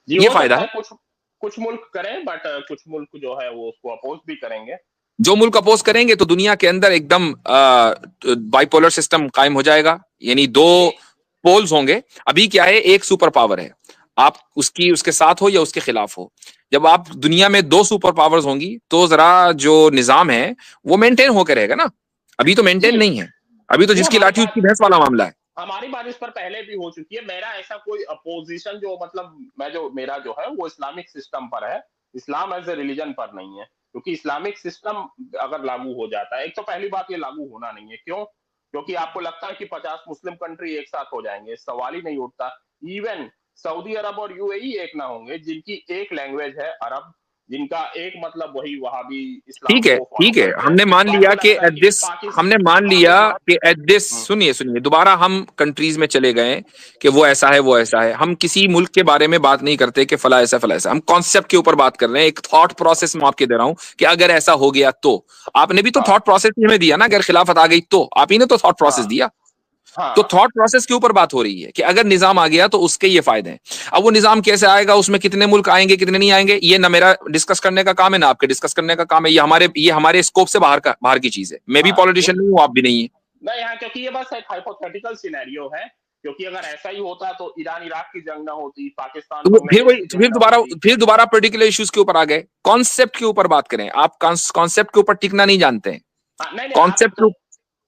ये फायदा है। कुछ मुल्क करें, बट कुछ मुल्क जो है वो उसको अपोज भी करेंगे। जो मुल्क अपोज करेंगे तो दुनिया के अंदर एकदम बाइपोलर सिस्टम कायम हो जाएगा, यानी दो पोल्स होंगे। अभी क्या है, एक सुपर पावर है, आप उसके साथ हो या उसके खिलाफ हो। जब आप दुनिया में दो सुपर पावर्स होंगी तो जरा जो निजाम है वो मेंटेन होकर रहेगा ना। अभी तो मेंटेन नहीं है, अभी तो जिसकी लाठी उसकी भैंस वाला मामला है। हमारी बात इस पर पहले भी हो चुकी है। मेरा ऐसा कोई अपोजिशन जो मतलब मेरा जो है वो इस्लामिक सिस्टम पर है, इस्लाम एज ए रिलीजन पर नहीं है। क्योंकि इस्लामिक सिस्टम अगर लागू हो जाता है, एक तो पहली बात ये लागू होना नहीं है। क्यों? क्योंकि आपको लगता है कि 50 मुस्लिम कंट्री एक साथ हो जाएंगे, सवाल ही नहीं उठता। इवन सऊदी अरब और यूएई एक ना होंगे, जिनकी एक लैंग्वेज है अरब, जिनका एक मतलब वही वहाबी इस्लाम। ठीक है, हमने मान लिया कि एट दिस सुनिए दोबारा हम कंट्रीज में चले गए कि वो ऐसा है। हम किसी मुल्क के बारे में बात नहीं करते कि फला ऐसा, हम कॉन्सेप्ट के ऊपर बात कर रहे हैं। एक थॉट प्रोसेस मैं आपके दे रहा हूं कि अगर ऐसा हो गया तो, आपने भी तो थॉट प्रोसेस हमें दिया ना, अगर खिलाफत आ गई तो आप ही ने तो थॉट प्रोसेस दिया। तो थॉट प्रोसेस के ऊपर बात हो रही है कि अगर निजाम आ गया तो उसके ये फायदे हैं। अब वो निजाम कैसे आएगा, उसमें कितने मुल्क आएंगे कितने नहीं आएंगे, ये ना मेरा डिस्कस करने का काम है ना आपके डिस्कस करने का काम है। ये हमारे स्कोप से बाहर की चीज है। मैं भी पॉलिटिशियन नहीं हूं, आप भी नहीं है यहाँ, क्योंकि ये बस एक हाइपोथेटिकल सिनेरियो है। क्योंकि अगर ऐसा ही होता तो ईरान इराक की जंग ना होती, पाकिस्तान फिर दोबारा पर्टिकुलर इश्यूज के ऊपर आ गए। कॉन्सेप्ट के ऊपर बात करें, आप कॉन्सेप्ट के ऊपर टिकना नहीं जानते हैं।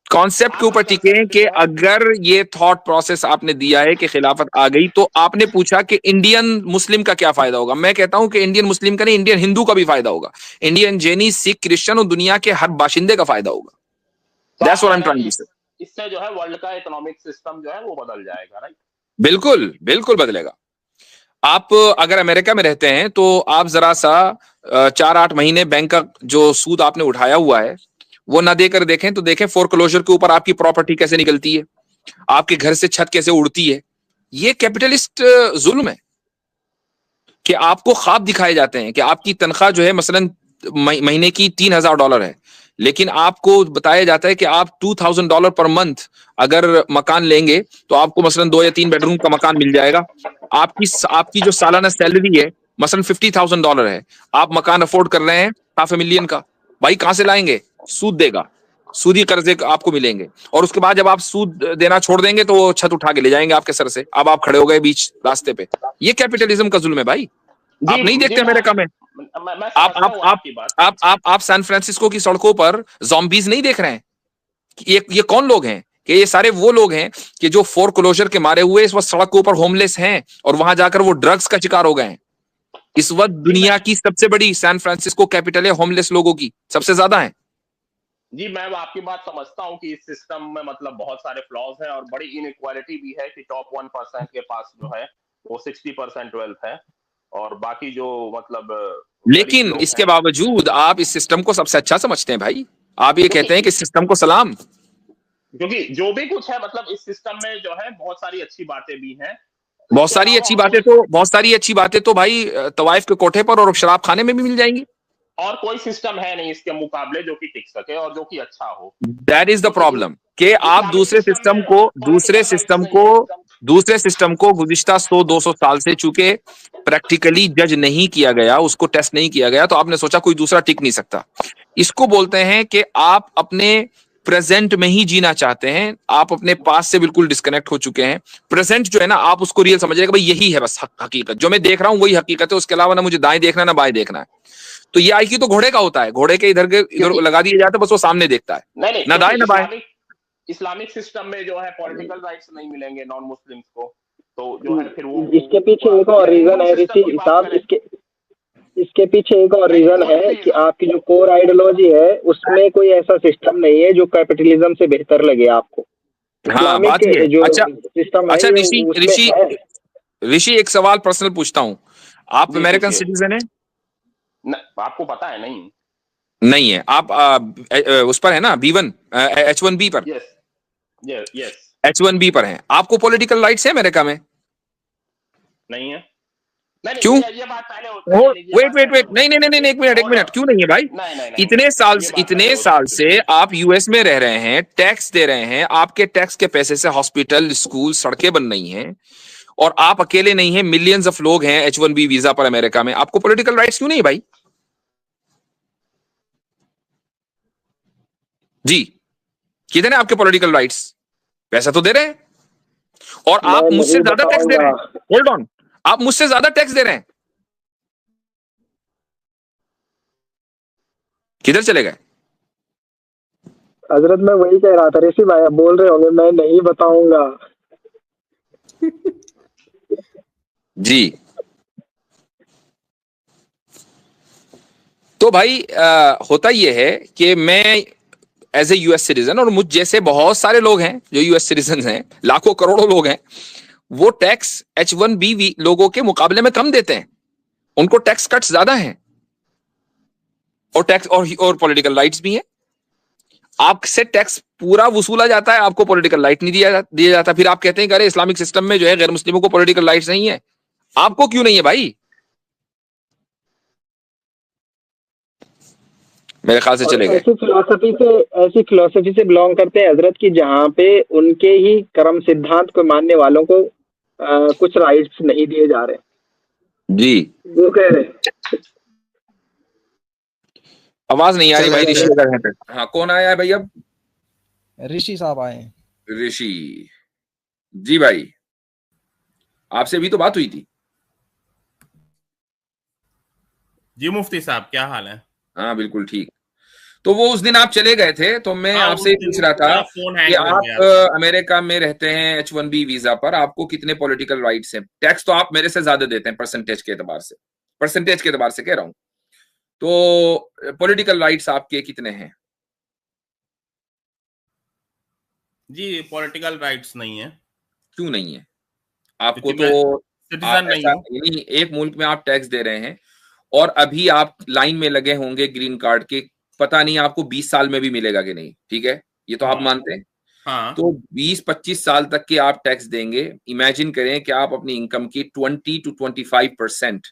कॉन्सेप्ट के ऊपर टिके कि अगर ये थॉट प्रोसेस आपने दिया है कि खिलाफत आ गई, तो आपने पूछा कि इंडियन मुस्लिम का क्या फायदा होगा। मैं कहता हूं कि इंडियन मुस्लिम का नहीं, इंडियन हिंदू का भी फायदा होगा, इंडियन जैनी सिख क्रिश्चियन और दुनिया के हर बाशिंदे का फायदा होगा। That's what I'm trying to say. इससे जो है वर्ल्ड का इकोनॉमिक सिस्टम जो है वो बदल जाएगा। राइट? बिल्कुल बदलेगा। आप अगर अमेरिका में रहते हैं तो आप जरा सा 4-8 महीने बैंक का जो सूद आपने उठाया हुआ है वो ना देकर देखें तो देखें फोरक्लोजर के ऊपर आपकी प्रॉपर्टी कैसे निकलती है, आपके घर से छत कैसे उड़ती है। ये कैपिटलिस्ट जुल्म है कि आपको ख्वाब दिखाए जाते हैं कि आपकी तनख्वाह जो है मसलन महीने की $3000 है, लेकिन आपको बताया जाता है कि आप $2000 पर मंथ अगर मकान लेंगे तो आपको मसलन 2 या 3 बेडरूम का मकान मिल जाएगा। आपकी जो सालाना सैलरी है मसलन $50,000 है, आप मकान अफोर्ड कर रहे हैं $500,000 का। भाई कहां से लाएंगे? सूद देगा, सूदी कर्जे आपको मिलेंगे, और उसके बाद जब आप सूद देना छोड़ देंगे तो वो छत उठा के ले जाएंगे आपके सर से। अब आप खड़े हो गए बीच रास्ते पे। ये कैपिटलिज्म का जुल्म है भाई। आप नहीं देखते अमेरिका में? आप सैन फ्रांसिस्को की सड़कों पर ज़ॉम्बीज नहीं देख रहे हैं? ये कौन लोग हैं? कि ये सारे वो लोग हैं कि जो फोरक्लोजर के मारे हुए इस वक्त सड़क के ऊपर होमलेस हैं और वहां जाकर वो ड्रग्स का शिकार हो गए हैं। इस वक्त दुनिया की सबसे बड़ी सैन फ्रांसिस्को कैपिटल है होमलेस लोगों की, सबसे ज्यादा है। जी, मैं आपकी बात समझता हूं कि इस सिस्टम में मतलब बहुत सारे फ्लॉज हैं और बड़ी इनइक्वालिटी भी है कि टॉप 1% के पास जो है वो 60% वेल्थ है और बाकी जो मतलब लेकिन इसके बावजूद आप इस सिस्टम को सबसे अच्छा समझते हैं भाई। आप ये कहते हैं कि सिस्टम को सलाम, क्योंकि जो भी कुछ है मतलब इस सिस्टम में जो है बहुत सारी अच्छी बातें भी हैं। बहुत सारी अच्छी बातें तो भाई तवाइफ के कोठे पर और शराब खाने में भी मिल जाएंगी। और कोई सिस्टम है नहीं इसके मुकाबले जो कि टिक सके और जो कि अच्छा हो। दैट इज द प्रॉब्लम कि आप दूसरे सिस्टम को गुज़िश्ता 100-200 साल से चूंकि प्रैक्टिकली जज नहीं किया गया, उसको टेस्ट नहीं किया गया, तो आपने सोचा कोई दूसरा टिक नहीं सकता। इसको बोलते हैं कि आप अपने प्रेजेंट में ही जीना चाहते हैं, आप अपने पास से बिल्कुल डिस्कनेक्ट हो चुके हैं। प्रेजेंट जो है ना, आप उसको रियल समझिएगा, भाई यही है बस हकीकत, जो मैं देख रहा हूं वही हकीकत है, उसके अलावा ना मुझे दाएं देखना ना बाएं देखना है। तो ये आईक्यू तो घोड़े का होता है, घोड़े के इधर लगा दिया जाता है, बस वो सामने देखता है, नहीं, ना दाएं ना बाएं। इस्लामिक सिस्टम में जो है पॉलिटिकल राइट्स नहीं मिलेंगे नॉन मुस्लिम्स को, तो जो है फिर वो इसके पीछे एक और रीजन है ऋषि साहब, इसके पीछे एक और रीजन है कि आपकी जो कोर आइडियोलॉजी है उसमें कोई ऐसा सिस्टम नहीं है जो कैपिटलिज्म से बेहतर लगे आपको। हाँ, बात ये जो अच्छा सिस्टम है, ऋषि एक सवाल पर्सनल पूछता हूँ, आप अमेरिकन सिटीजन हैं? आपको पता है? नहीं है। आप उस पर है ना B1 H1B पर? यस H1B पर हैं। आपको पॉलिटिकल राइट्स है अमेरिका में? नहीं है। क्यों? ये बात पहले वेट नहीं, एक मिनट, क्यों नहीं है भाई? इतने साल से आप यूएस में रह रहे हैं, टैक्स दे रहे हैं, आपके टैक्स के पैसे से हॉस्पिटल, स्कूल, सड़कें बन रही हैं, और आप अकेले नहीं हैं, मिलियंस ऑफ लोग हैं H1B वीजा पर अमेरिका में। आपको पॉलिटिकल राइट्स क्यों नहीं भाई? जी, किधर है आपके पॉलिटिकल राइट्स? पैसा तो दे रहे हैं, और आप मुझसे ज्यादा टैक्स दे रहे हैं। होल्ड ऑन, आप मुझसे ज्यादा टैक्स दे रहे हैं। किधर चले गए? हजरत मैं वही कह रहा था, ऋषि भाई आप बोल रहे होंगे मैं नहीं बताऊंगा। जी, तो भाई होता यह है कि मैं एज ए यूएस सिटीजन, और मुझ जैसे बहुत सारे लोग हैं जो यूएस सिटीजन हैं, लाखों करोड़ों लोग हैं, वो टैक्स H1B लोगों के मुकाबले में कम देते हैं, उनको टैक्स कट्स ज्यादा हैं, और टैक्स और पॉलिटिकल राइट्स भी हैं। आपसे टैक्स पूरा वसूला जाता है, आपको पॉलिटिकल राइट नहीं दिया जाता। फिर आप कहते हैं कि अरे इस्लामिक सिस्टम में जो है गैर मुस्लिमों को पॉलिटिकल राइट्स नहीं है। आपको क्यों नहीं है भाई? मेरे ख्याल से चले गए। ऐसी फिलोसफी से बिलोंग करते हैं हजरत की जहाँ पे उनके ही कर्म सिद्धांत को मानने वालों को कुछ राइट्स नहीं दिए जा रहे। जी, वो कह रहे। आवाज नहीं आ रही भाई। ऋषि अगर है, हाँ, कौन आया है भाई? अब ऋषि साहब आए। ऋषि जी भाई, आपसे भी तो बात हुई थी। जी मुफ्ती साहब, क्या हाल है? हाँ बिल्कुल ठीक। तो वो उस दिन आप चले गए थे, तो मैं आपसे पूछ रहा था कि आप अमेरिका में रहते हैं H1B वीजा पर, आपको कितने पॉलिटिकल राइट्स हैं? टैक्स तो आप मेरे से ज्यादा देते हैं परसेंटेज के एतबार से कह रहा हूं, तो पॉलिटिकल राइट्स आपके कितने हैं? जी, पॉलिटिकल राइट्स नहीं है। क्यों नहीं है? आपको तो सिटीजन नहीं हूं। यानी एक मुल्क में आप टैक्स दे रहे हैं और अभी आप लाइन में लगे होंगे ग्रीन कार्ड के, पता नहीं आपको 20 साल में भी मिलेगा कि नहीं, ठीक है, ये तो आप मानते हैं। हाँ। तो 20-25 साल तक के आप टैक्स देंगे। इमेजिन करें कि आप अपनी इनकम की 20 to 25%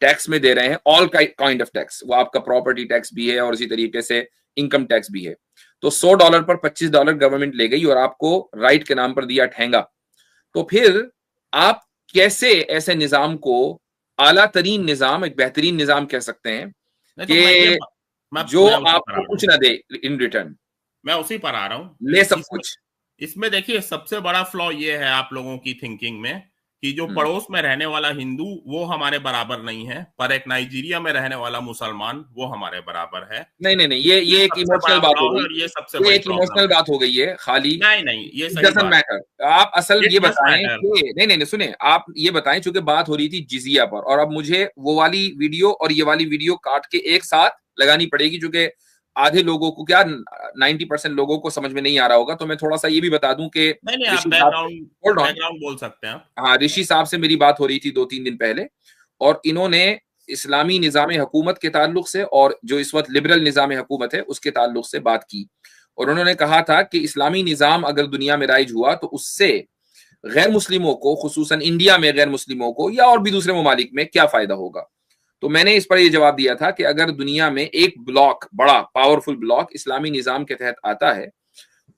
टैक्स में दे रहे हैं, ऑल काइंड ऑफ टैक्स, वो आपका प्रॉपर्टी टैक्स भी है और इसी तरीके से इनकम टैक्स भी है। तो $100 पर $25 गवर्नमेंट ले गई और आपको राइट के नाम पर दिया ठेंगा। तो फिर आप कैसे ऐसे निजाम को आला तरीन निजाम, एक बेहतरीन निजाम कह सकते हैं कि जो आपको कुछ ना दे इन रिटर्न? मैं उसी पर आ रहा हूँ, ले सब कुछ। इसमें देखिए सबसे बड़ा फ्लॉ ये है आप लोगों की थिंकिंग में कि जो पड़ोस में रहने वाला हिंदू वो हमारे बराबर नहीं है, पर एक नाइजीरिया में रहने वाला मुसलमान वो हमारे बराबर है। नहीं, ये एक इमोशनल बात हो गई, ये सबसे बड़ी एक इमोशनल बात हो गई है खाली। नहीं, ये सही डजंट मैटर। आप असल ये बताएं कि नहीं सुने, आप ये बताएं, चूंकि बात हो रही थी जिजिया पर, और अब मुझे वो वाली वीडियो और ये वाली वीडियो काट के एक साथ लगानी पड़ेगी, क्योंकि आधे लोगों को क्या 90% लोगों को समझ में नहीं आ रहा होगा। तो मैं थोड़ा सा ये भी बता दूं कि बैकग्राउंड बोल सकते हैं। हाँ, ऋषि साहब से मेरी बात हो रही थी 2-3 दिन पहले, और इन्होंने इस्लामी निजाम हुकूमत के ताल्लुक से और जो इस वक्त लिबरल निजाम हुकूमत है उसके ताल्लुक से बात की, और उन्होंने कहा था कि इस्लामी निजाम अगर दुनिया में राइज हुआ तो उससे गैर मुस्लिमों को, खुसूसन इंडिया में गैर मुस्लिमों को या और भी दूसरे ममालिक में क्या फायदा होगा। तो मैंने इस पर यह जवाब दिया था कि अगर दुनिया में एक ब्लॉक, बड़ा पावरफुल ब्लॉक इस्लामी निजाम के तहत आता है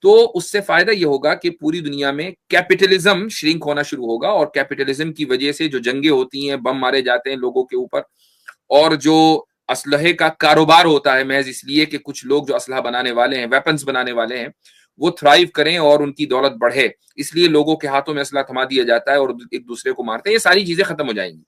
तो उससे फायदा यह होगा कि पूरी दुनिया में कैपिटलिज्म श्रिंक होना शुरू होगा, और कैपिटलिज्म की वजह से जो जंगें होती हैं, बम मारे जाते हैं लोगों के ऊपर, और जो असलहे का कारोबार होता है महज इसलिए कि कुछ लोग जो असलहा बनाने वाले हैं, वेपन्स बनाने वाले हैं, वो थ्राइव करें और उनकी दौलत बढ़े, इसलिए लोगों के हाथों में असलहा थमा दिया जाता है और एक दूसरे को मारते हैं। ये सारी चीजें खत्म हो जाएंगी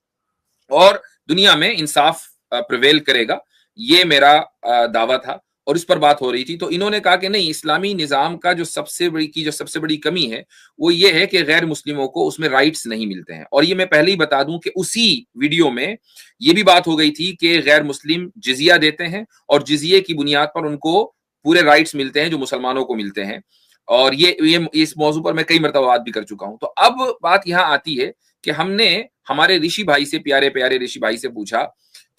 और दुनिया में इंसाफ प्रिवेल करेगा, ये मेरा दावा था और इस पर बात हो रही थी। तो इन्होंने कहा कि नहीं, इस्लामी निजाम का जो सबसे बड़ी कमी है वो ये है कि गैर मुस्लिमों को उसमें राइट्स नहीं मिलते हैं। और ये मैं पहले ही बता दूं कि उसी वीडियो में ये भी बात हो गई थी कि गैर मुस्लिम जिजिया देते हैं और जिजिये की बुनियाद पर उनको पूरे राइट्स मिलते हैं जो मुसलमानों को मिलते हैं, और ये इस मौजू पर मैं कई मरतबा बात भी कर चुका हूं। तो अब बात यहाँ आती है कि हमने हमारे ऋषि भाई से, प्यारे प्यारे ऋषि भाई से पूछा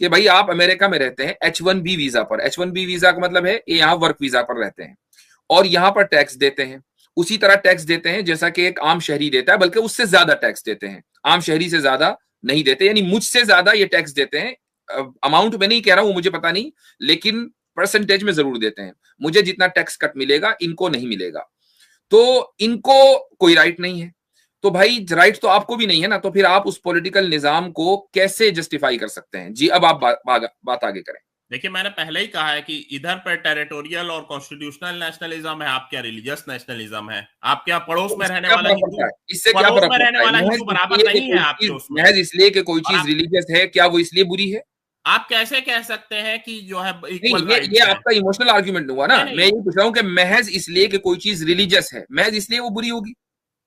कि भाई आप अमेरिका में रहते हैं H1B वीजा पर, H1B वीजा का मतलब है ये यहाँ वर्क वीजा पर रहते हैं और यहाँ पर टैक्स देते हैं, उसी तरह टैक्स देते हैं जैसा कि एक आम शहरी देता है, बल्कि उससे ज्यादा टैक्स देते हैं, आम शहरी से ज्यादा नहीं देते, यानी मुझसे ज्यादा ये टैक्स देते हैं। अमाउंट में नहीं कह रहा हूं, मुझे पता नहीं, लेकिन परसेंटेज में जरूर देते हैं। मुझे जितना टैक्स कट मिलेगा इनको नहीं मिलेगा, तो इनको कोई राइट नहीं है। तो भाई राइट तो आपको भी नहीं है ना, तो फिर आप उस पॉलिटिकल निजाम को कैसे जस्टिफाई कर सकते हैं? जी अब आप बात आगे करें। देखिए, मैंने पहले ही कहा है कि इधर पर टेरिटोरियल और कॉन्स्टिट्यूशनल नेशनलिज्म है, आप क्या रिलीजियस नेशनलिज्म है, आप क्या पड़ोस में रहने वाला हिंदू, इससे क्या फर्क पड़ता है? बराबर नहीं है आपके उसमें। महज इसलिए कि कोई चीज रिलीजियस है, क्या वो इसलिए बुरी है? आप कैसे कह सकते हैं कि जो है ये आपका इमोशनल आर्ग्यूमेंट हुआ ना। मैं ये पूछ रहा हूँ कि महज इसलिए कि कोई चीज रिलीजियस है, महज इसलिए वो बुरी होगी?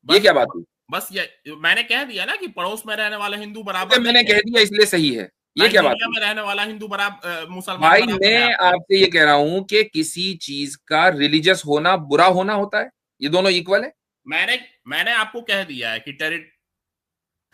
ये क्या बात हुई? बस ये मैंने कह दिया ना कि पड़ोस में रहने वाला हिंदू बराबर, मैंने कह दिया इसलिए सही है, ये क्या बात में रहने वाला हिंदू बराबर मुसलमान? भाई मैं आपसे ये कह रहा हूँ कि किसी चीज का रिलीजियस होना बुरा होना होता है, ये दोनों इक्वल है। मैंने आपको कह दिया है कि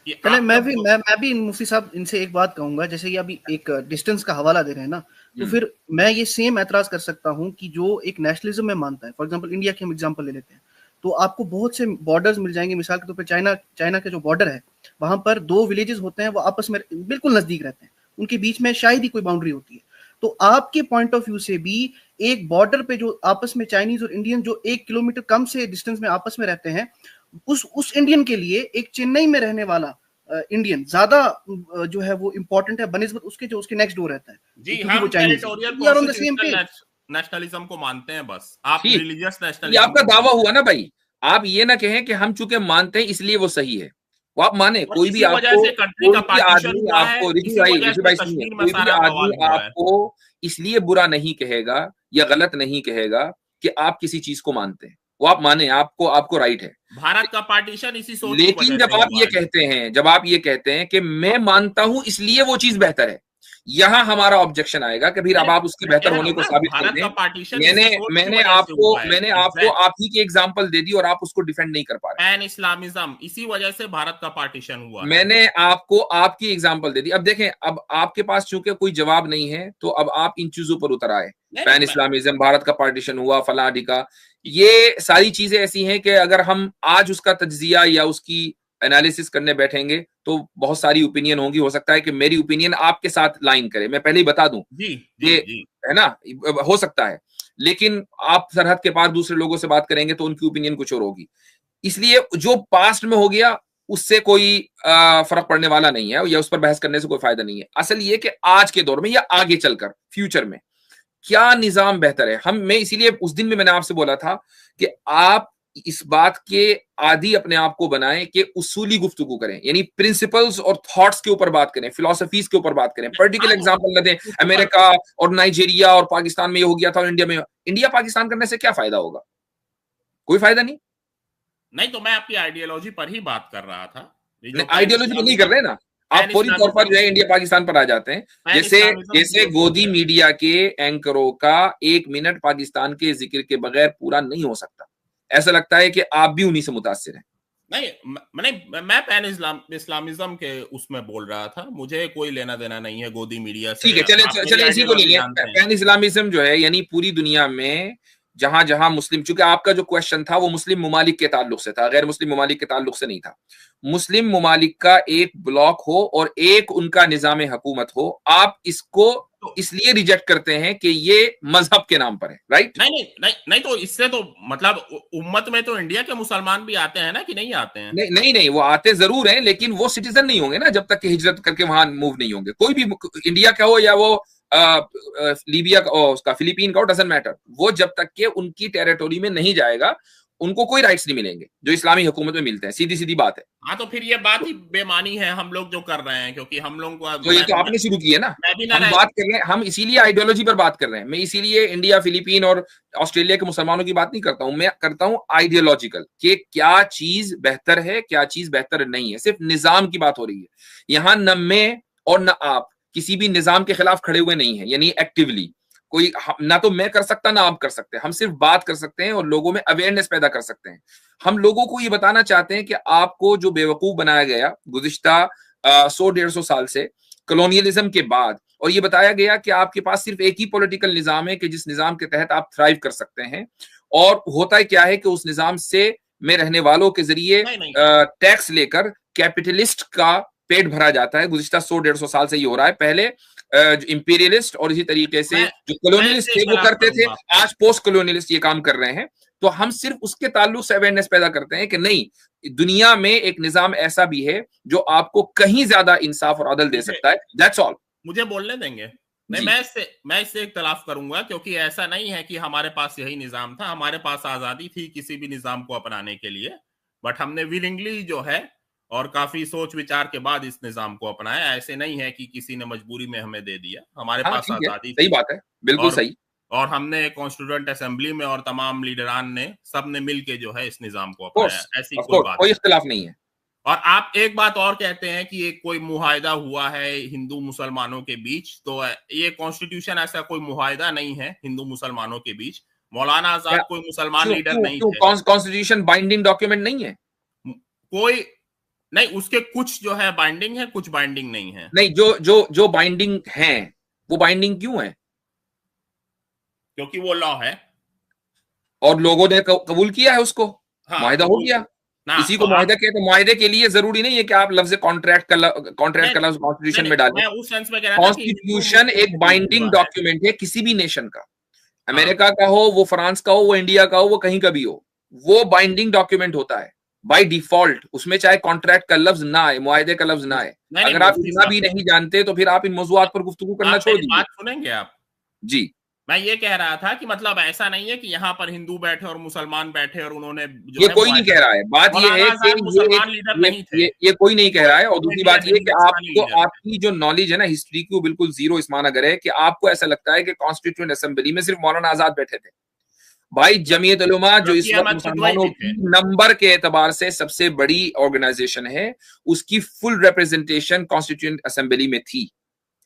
चले मैं भी मुफ्ती साहब इनसे एक बात कहूंगा, जैसे ये अभी एक डिस्टेंस का हवाला दे रहे हैं ना, तो फिर मैं ये सेम एतराज कर सकता हूँ कि जो एक नेशनलिज्म में मानता है, फॉर एग्जांपल इंडिया के हम एग्जांपल ले लेते हैं, तो आपको बहुत से बॉर्डर्स मिल जाएंगे। मिसाल के तौर पर चाइना के जो बॉर्डर है वहां पर 2 विलेजेस होते हैं, वो आपस में बिल्कुल नजदीक रहते हैं, उनके बीच में शायद ही कोई बाउंड्री होती है। तो आपके पॉइंट ऑफ व्यू से भी एक बॉर्डर पे जो आपस में चाइनीज और इंडियन जो 1 किलोमीटर कम से डिस्टेंस में आपस में रहते हैं, उस इंडियन के लिए एक चेन्नई में रहने वाला इंडियन ज्यादा जो है वो इम्पोर्टेंट है बनिस्बत उसके जो उसके नेक्स्ट डोर रहता है। जी, हम टेरिटोरियल नेशनलिज्म को मानते हैं, बस आप रिलीजियस नेशनलिज्म। ये आपका दावा हुआ ना भाई, आप ये ना कहें कि हम चूंकि मानते हैं इसलिए वो सही है, वो आप माने। कोई भी आपको इसलिए बुरा नहीं कहेगा या गलत नहीं कहेगा कि आप किसी चीज को मानते हैं, वो आप माने, आपको राइट है। भारत का पार्टीशन इसी सोच। लेकिन जब आप ये कहते हैं कि मैं मानता हूं इसलिए वो चीज बेहतर है, यहाँ हमारा ऑब्जेक्शन आएगा कि फिर अब आप उसके बेहतर होने को साबित कर दें। मैंने आपको आप ही की एग्जांपल दे दी और आप उसको डिफेंड नहीं कर पा रहे। पैन इस्लामिज्म, इसी वजह से भारत का पार्टीशन हुआ। मैंने आपको आपकी एग्जांपल दे दी। अब देखें, अब आपके पास चूंकि कोई जवाब नहीं है तो अब आप इन चीजों पर उतर आए। पैन इस्लामिज्म, भारत का पार्टीशन हुआ, फला ढिका, ये सारी चीजें ऐसी हैं कि अगर हम आज उसका तज्जिया या उसकी एनालिसिस करने बैठेंगे तो बहुत सारी ओपिनियन होंगी। हो सकता है कि मेरी ओपिनियन आपके साथ लाइन करे, मैं पहले ही बता दूं, जी, है ना, हो सकता है। लेकिन आप सरहद के पार दूसरे लोगों से बात करेंगे तो उनकी ओपिनियन कुछ और होगी। इसलिए जो पास्ट में हो गया उससे कोई फर्क पड़ने वाला नहीं है या उस पर बहस करने से कोई फायदा नहीं है। असल ये कि आज के दौर में या आगे चलकर फ्यूचर में क्या निजाम बेहतर है। मैं इसीलिए उस दिन में मैंने आपसे बोला था कि आप इस बात के आदि अपने आप को बनाएं कि उसूली गुफ्तगू करें, यानी प्रिंसिपल्स और थॉट्स के ऊपर बात करें, फिलोसफीज के ऊपर बात करें। पर्टिकुलर एग्जांपल न दें, अमेरिका और नाइजीरिया और पाकिस्तान में ये हो गया था और इंडिया पाकिस्तान करने से क्या फायदा होगा? कोई फायदा नहीं। तो मैं आपकी आइडियोलॉजी पर ही बात कर रहा था। आइडियोलॉजी पर नहीं कर रहे ना आप, पूरी तौर पर जो है इंडिया पाकिस्तान पर आ जाते हैं। जैसे गोदी मीडिया के एंकरों का 1 मिनट पाकिस्तान के जिक्र के बगैर पूरा नहीं हो सकता। ऐसा लगता है कि आप भी उन्हीं से मुतासिर हैं। नहीं, मैं पैन इस्लामिज्म के उसमें बोल रहा था, मुझे कोई लेना देना नहीं है गोदी मीडिया से। ठीक है, चले इसी को ले लिया। पैन इस्लामिज्म जो है यानी पूरी दुनिया में जहां जहां मुस्लिम, चूंकि आपका जो क्वेश्चन था वो मुस्लिम ममालिक के ताल्लुक से था, गैर मुस्लिम ममालिक के ताल्लुक से नहीं था। मुस्लिम ममालिक का एक ब्लॉक हो और एक उनका निजाम हुकूमत हो, आप इसको इसलिए रिजेक्ट करते हैं कि ये मजहब के नाम पर है, राइट? नहीं, तो इससे तो मतलब उम्मत में तो इंडिया के मुसलमान भी आते हैं ना, कि नहीं आते हैं? नहीं, वो आते जरूर हैं, लेकिन वो सिटीजन नहीं होंगे ना जब तक कि हिजरत करके वहां मूव नहीं होंगे। कोई भी इंडिया का हो या वो लीबिया का, उसका फिलीपीन का, डजंट मैटर, वो जब तक के उनकी टेरिटोरी में नहीं जाएगा उनको कोई राइट्स नहीं मिलेंगे जो इस्लामी हुकूमत में मिलते हैं। सीधी बात है। हाँ, तो फिर ये बात ही बेमानी है हम लोग जो कर रहे हैं, क्योंकि हम लोग को तो ये तो आपने शुरू की है ना। हम बात कर रहे हैं, हम इसीलिए आइडियोलॉजी पर बात कर रहे हैं। मैं इसीलिए इंडिया, फिलीपीन और ऑस्ट्रेलिया के मुसलमानों की बात नहीं करता हूं, मैं करता हूं आइडियोलॉजिकल, कि क्या चीज बेहतर है, क्या चीज बेहतर नहीं है। सिर्फ निजाम की बात हो रही है यहां। न मैं और न आप किसी भी निजाम के खिलाफ खड़े हुए नहीं है, यानी एक्टिवली कोई ना तो मैं कर सकता ना आप कर सकते। हम सिर्फ बात कर सकते हैं और लोगों में अवेयरनेस पैदा कर सकते हैं। हम लोगों को ये बताना चाहते हैं कि आपको जो बेवकूफ बनाया गया गुज़िश्ता 100-150 साल से कॉलोनियलिज्म के बाद, और ये बताया गया कि आपके पास सिर्फ एक ही पॉलिटिकल निजाम है कि जिस निजाम के तहत आप थ्राइव कर सकते हैं, और होता है क्या है कि उस निजाम से में रहने वालों के जरिए टैक्स लेकर कैपिटलिस्ट का पेट भरा जाता है। गुज़िश्ता 100-150 साल से ये हो रहा है। पहले इंपीरियलिस्ट और इसी तरीके से जो कॉलोनियलिस्ट थे वो करते थे, आज पोस्ट कॉलोनियलिस्ट ये काम कर रहे हैं। तो हम सिर्फ उसके ताल्लुक से अवेयरनेस पैदा करते हैं कि नहीं, दुनिया में एक निजाम ऐसा भी है जो आपको कहीं ज्यादा इंसाफ और अदल दे सकता है। That's all. मुझे बोलने देंगे? नहीं, मैं इससे इख्तलाफ करूंगा, क्योंकि ऐसा नहीं है कि हमारे पास यही निजाम था। हमारे पास आजादी थी किसी भी निजाम को अपनाने के लिए, बट हमने विलिंगली जो है और काफी सोच विचार के बाद इस निजाम को अपनाया। ऐसे नहीं है कि किसी ने मजबूरी में हमें दे दिया। हमारे पास आजादी थी। सही बात है, बिल्कुल सही। और हमने कॉन्स्टिट्यूएंट असेंबली में और तमाम लीडरान ने सबने मिलके जो है इस निजाम को अपनाया। ऐसी कोई इख्तिलाफ नहीं है। और आप एक बात और कहते हैं कि एक कोई मुआहिदा हुआ है हिंदू मुसलमानों के बीच, तो ये कॉन्स्टिट्यूशन ऐसा कोई मुआहिदा नहीं है हिंदू मुसलमानों के बीच। मौलाना आजाद कोई मुसलमान लीडर नहीं थे। कॉन्स्टिट्यूशन बाइंडिंग डॉक्यूमेंट नहीं है कोई? नहीं, उसके कुछ जो है बाइंडिंग है, कुछ बाइंडिंग नहीं है। नहीं, जो बाइंडिंग है वो बाइंडिंग क्यों है? क्योंकि वो लॉ है और लोगों ने कबूल किया है उसको। हाँ, मुआहिदा हो गया। इसी को मुआहिदा कहते हैं। मुआहिदे के लिए जरूरी नहीं है कि आप लफ्ज कॉन्ट्रैक्ट का लफ्ज कॉन्स्टिट्यूशन में डालें। उस सेंस में कह रहा था कि कॉन्स्टिट्यूशन एक बाइंडिंग डॉक्यूमेंट है किसी भी नेशन का, अमेरिका का हो, वो फ्रांस का हो, वो इंडिया का हो, वो कहीं का भी हो, वो बाइंडिंग डॉक्यूमेंट होता है बाय डिफॉल्ट। उसमें चाहे कॉन्ट्रैक्ट का लफ्ज ना आए, मुआहिदे का लफ्ज ना आए। अगर आप इतना भी नहीं जानते तो फिर आप इन मौजूआत पर गुफ्तगू करना छोड़ दीजिए। बात सुनेंगे आप? जी, मैं ये कह रहा था कि मतलब ऐसा नहीं है कि यहाँ पर हिंदू बैठे और मुसलमान बैठे और उन्होंने जो ये कोई नहीं कह रहा है। बात ये है कि मुसलमान लीडर नहीं थे। ये कोई नहीं कह रहा है। और दूसरी बात ये कि आपको आपकी जो नॉलेज है ना हिस्ट्री की, वो बिल्कुल जीरो इस माना है कि आपको ऐसा लगता है कि कॉन्स्टिट्यूएंट असेंबली में सिर्फ मौलाना आजाद बैठे थे। भाई जमीयत उलमा जो इस वक्त मुसलमानों की नंबर के एतबार से सबसे बड़ी ऑर्गेनाइजेशन है, उसकी फुल रिप्रेजेंटेशन कॉन्स्टिट्यूएंट असेंबली में थी।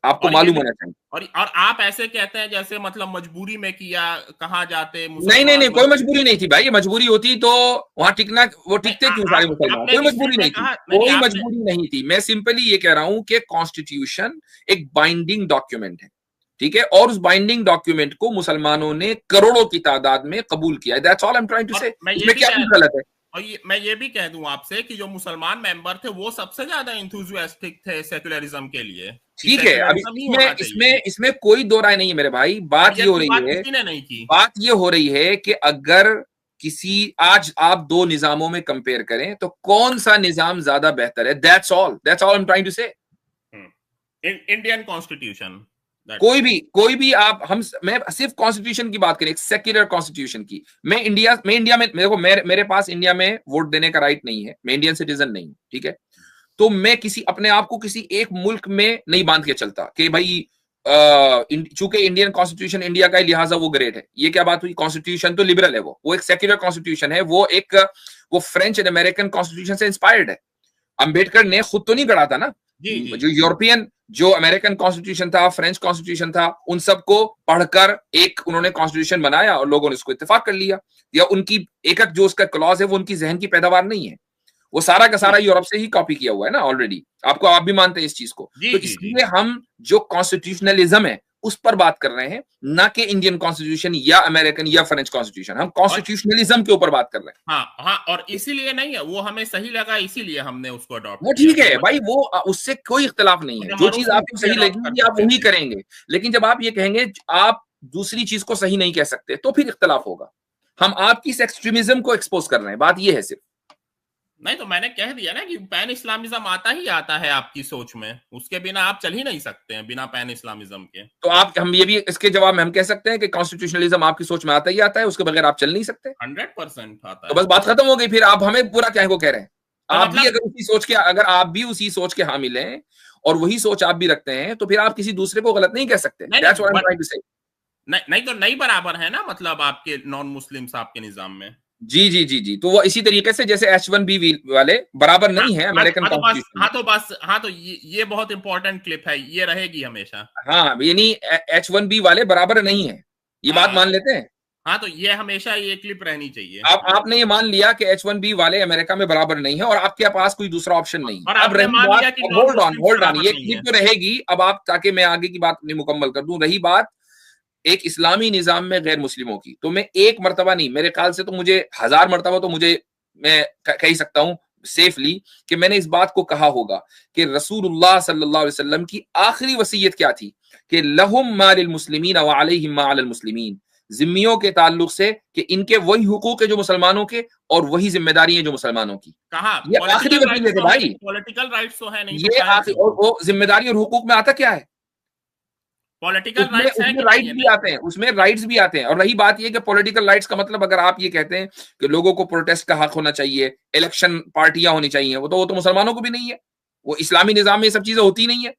आपको मालूम होना चाहिए। और आप ऐसे कहते हैं जैसे मतलब मजबूरी में किया, कहाँ जाते? नहीं, कोई मजबूरी नहीं थी भाई। मजबूरी होती तो वहां टिकना, वो टिकते क्यों सारे मुसलमान? कोई मजबूरी नहीं थी, कोई मजबूरी नहीं थी। मैं सिंपली ये कह रहा हूं कि कॉन्स्टिट्यूशन एक बाइंडिंग डॉक्यूमेंट है, ठीक है, और उस बाइंडिंग डॉक्यूमेंट को मुसलमानों ने करोड़ों की तादाद में कबूल किया है। That's all I am trying to say. इसमें क्या गलत है? और मैं ये भी कह दूं आपसे कि जो मुसलमान मेंबर थे वो सबसे ज्यादा इंथुजियास्टिक थे सेक्युलरिज्म के लिए। ठीक है, अभी इसमें कोई दो राय नहीं है मेरे भाई। बात ये हो रही है, नहीं की बात ये हो रही है कि अगर किसी, आज आप दो निजामों में कंपेयर करें तो कौन सा निजाम ज्यादा बेहतर है? That's all I am trying to say. Indian constitution, कोई भी आप, मैं सिर्फ कॉन्स्टिट्यूशन की बात करें, सेक्युलर कॉन्स्टिट्यूशन की। मैं इंडिया में मेरे पास इंडिया में वोट देने का राइट नहीं है, मैं इंडियन सिटीजन नहीं हूं, ठीक है। तो मैं अपने आप को किसी एक मुल्क में नहीं बांध के चलता कि भाई चूंकि इंडियन कॉन्स्टिट्यूशन इंडिया का है लिहाजा वो ग्रेट है। ये क्या बात हुई? कॉन्स्टिट्यूशन तो लिबरल है, वो एक सेक्युलर कॉन्स्टिट्यूशन है, वो फ्रेंच एंड अमेरिकन कॉन्स्टिट्यूशन से इंस्पायर्ड है। अंबेडकर ने खुद तो नहीं गढ़ा था ना। जो यूरोपियन, जो अमेरिकन कॉन्स्टिट्यूशन था, फ्रेंच कॉन्स्टिट्यूशन था, उन सबको पढ़कर एक उन्होंने कॉन्स्टिट्यूशन बनाया और लोगों ने उसको इत्तेफाक कर लिया। या उनकी एक जो उसका क्लॉज है वो उनकी जहन की पैदावार नहीं है, वो सारा का सारा यूरोप से ही कॉपी किया हुआ है ना ऑलरेडी। आप भी मानते हैं इस चीज को। तो इसलिए हम जो कॉन्स्टिट्यूशनलिज्म है उस पर बात कर रहे हैं, ना कि इंडियन कॉन्स्टिट्यूशन या अमेरिकन या फ्रेंच कॉन्स्टिट्यूशन। हम कॉन्स्टिट्यूशनलिज्म के ऊपर बात कर रहे हैं। हाँ, और इसीलिए नहीं है वो हमें सही लगा, इसीलिए हमने उसको अडॉप्ट वो ठीक है भाई, वो उससे कोई इख्तिलाफ नहीं है। जो चीज आपको सही लगेगी आप वही करेंगे, लेकिन जब आप ये कहेंगे आप दूसरी चीज को सही नहीं कह सकते तो फिर इख्तिलाफ होगा। हम आपकी इस एक्सट्रीमिज्म को एक्सपोज कर रहे हैं, बात ये है सिर्फ। नहीं तो मैंने कह दिया ना कि पैन इस्लामिज्म आता ही आता है आपकी सोच में, उसके बिना आप चल ही नहीं सकते हैं बिना पैन इस्लामिज्म के। तो हम ये भी इसके जवाब में हम कह सकते हैं कि कॉन्स्टिट्यूशनलिज्म आपकी सोच में आता ही आता है, उसके बगैर आप चल नहीं सकते। 100% आता है। तो बस बात खत्म हो गई। फिर आप हमें पूरा क्या को कह रहे हैं? आप भी अगर उसी सोच के हामिल हैं और वही सोच आप भी रखते हैं तो फिर आप किसी दूसरे को गलत नहीं कह सकते। नहीं तो नहीं बराबर है ना, मतलब आपके नॉन मुस्लिम्स आपके निजाम में। जी। तो वो इसी तरीके से जैसे H1B वाले बराबर नहीं है अमेरिकन कॉन्स्टिट्यूशन। हाँ तो ये बहुत इंपॉर्टेंट क्लिप है, ये रहेगी हमेशा। हाँ, यानी H1B वाले बराबर नहीं है, ये बात मान लेते हैं। हाँ तो ये हमेशा ये क्लिप रहनी चाहिए। आपने ये मान लिया कि H1B वाले अमेरिका में बराबर नहीं है और आपके पास कोई दूसरा ऑप्शन नहीं है। अब रही बात, होल्ड ऑन, ये क्लिप तो रहेगी अब आप, ताकि मैं आगे की बात अपनी मुकम्मल कर दूं। रही बात एक इस्लामी निजाम में गैर मुस्लिमों की, तो मैं एक मर्तबा नहीं, मेरे ख्याल से तो मुझे 1000 मर्तबा तो मैं कह सकता हूं सेफली कि मैंने इस बात को कहा होगा कि रसूलुल्लाह सल्लल्लाहु अलैहि वसल्लम की आखिरी वसीयत क्या थी कि लहुम मा लिल मुस्लिमीन व अलैहिम मा अलल मुस्लिमीन, जिम्मियों के ताल्लुक से कि इनके वही हुकूक है जो मुसलमानों के और वही जिम्मेदारी है जो मुसलमानों की। कहा ये आखिरी वसीयत है भाई, पॉलिटिकल राइट्स तो है नहीं, ये आखिरी, और वो जिम्मेदारी और हुकूक में आता क्या है? पॉलिटिकल राइट्स भी आते हैं, उसमें राइट्स भी आते हैं। और रही बात ये कि पॉलिटिकल राइट्स का मतलब अगर आप ये कहते हैं कि लोगों को प्रोटेस्ट का हक होना चाहिए, इलेक्शन पार्टियां होनी चाहिए, वो तो मुसलमानों को भी नहीं है। वो इस्लामी निजाम में ये सब चीजें होती नहीं है।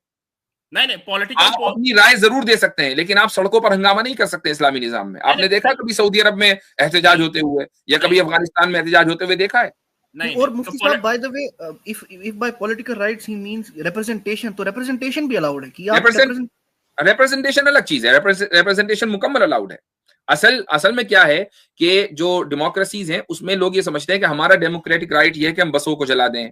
नहीं पॉलिटिकल, आप अपनी राय जरूर दे सकते हैं लेकिन आप सड़कों पर हंगामा नहीं कर सकते इस्लामी निजाम में। आपने देखा कभी सऊदी अरब में एहतजाज होते हुए या कभी अफगानिस्तान में एहतजाज होते हुए देखा है? नहीं। और मुफ्ती साहब, by the way, if bye political rights he means representation, तो रिप्रेजेंटेशन भी अलाउड है कि आप रिप्रेजेंटेशन अलग चीज है, रिप्रेजेंटेशन मुकम्मल अलाउड है। असल में क्या है कि जो डेमोक्रेसीज हैं उसमें लोग ये समझते हैं कि हमारा डेमोक्रेटिक राइट ये है कि हम बसों को जला दें,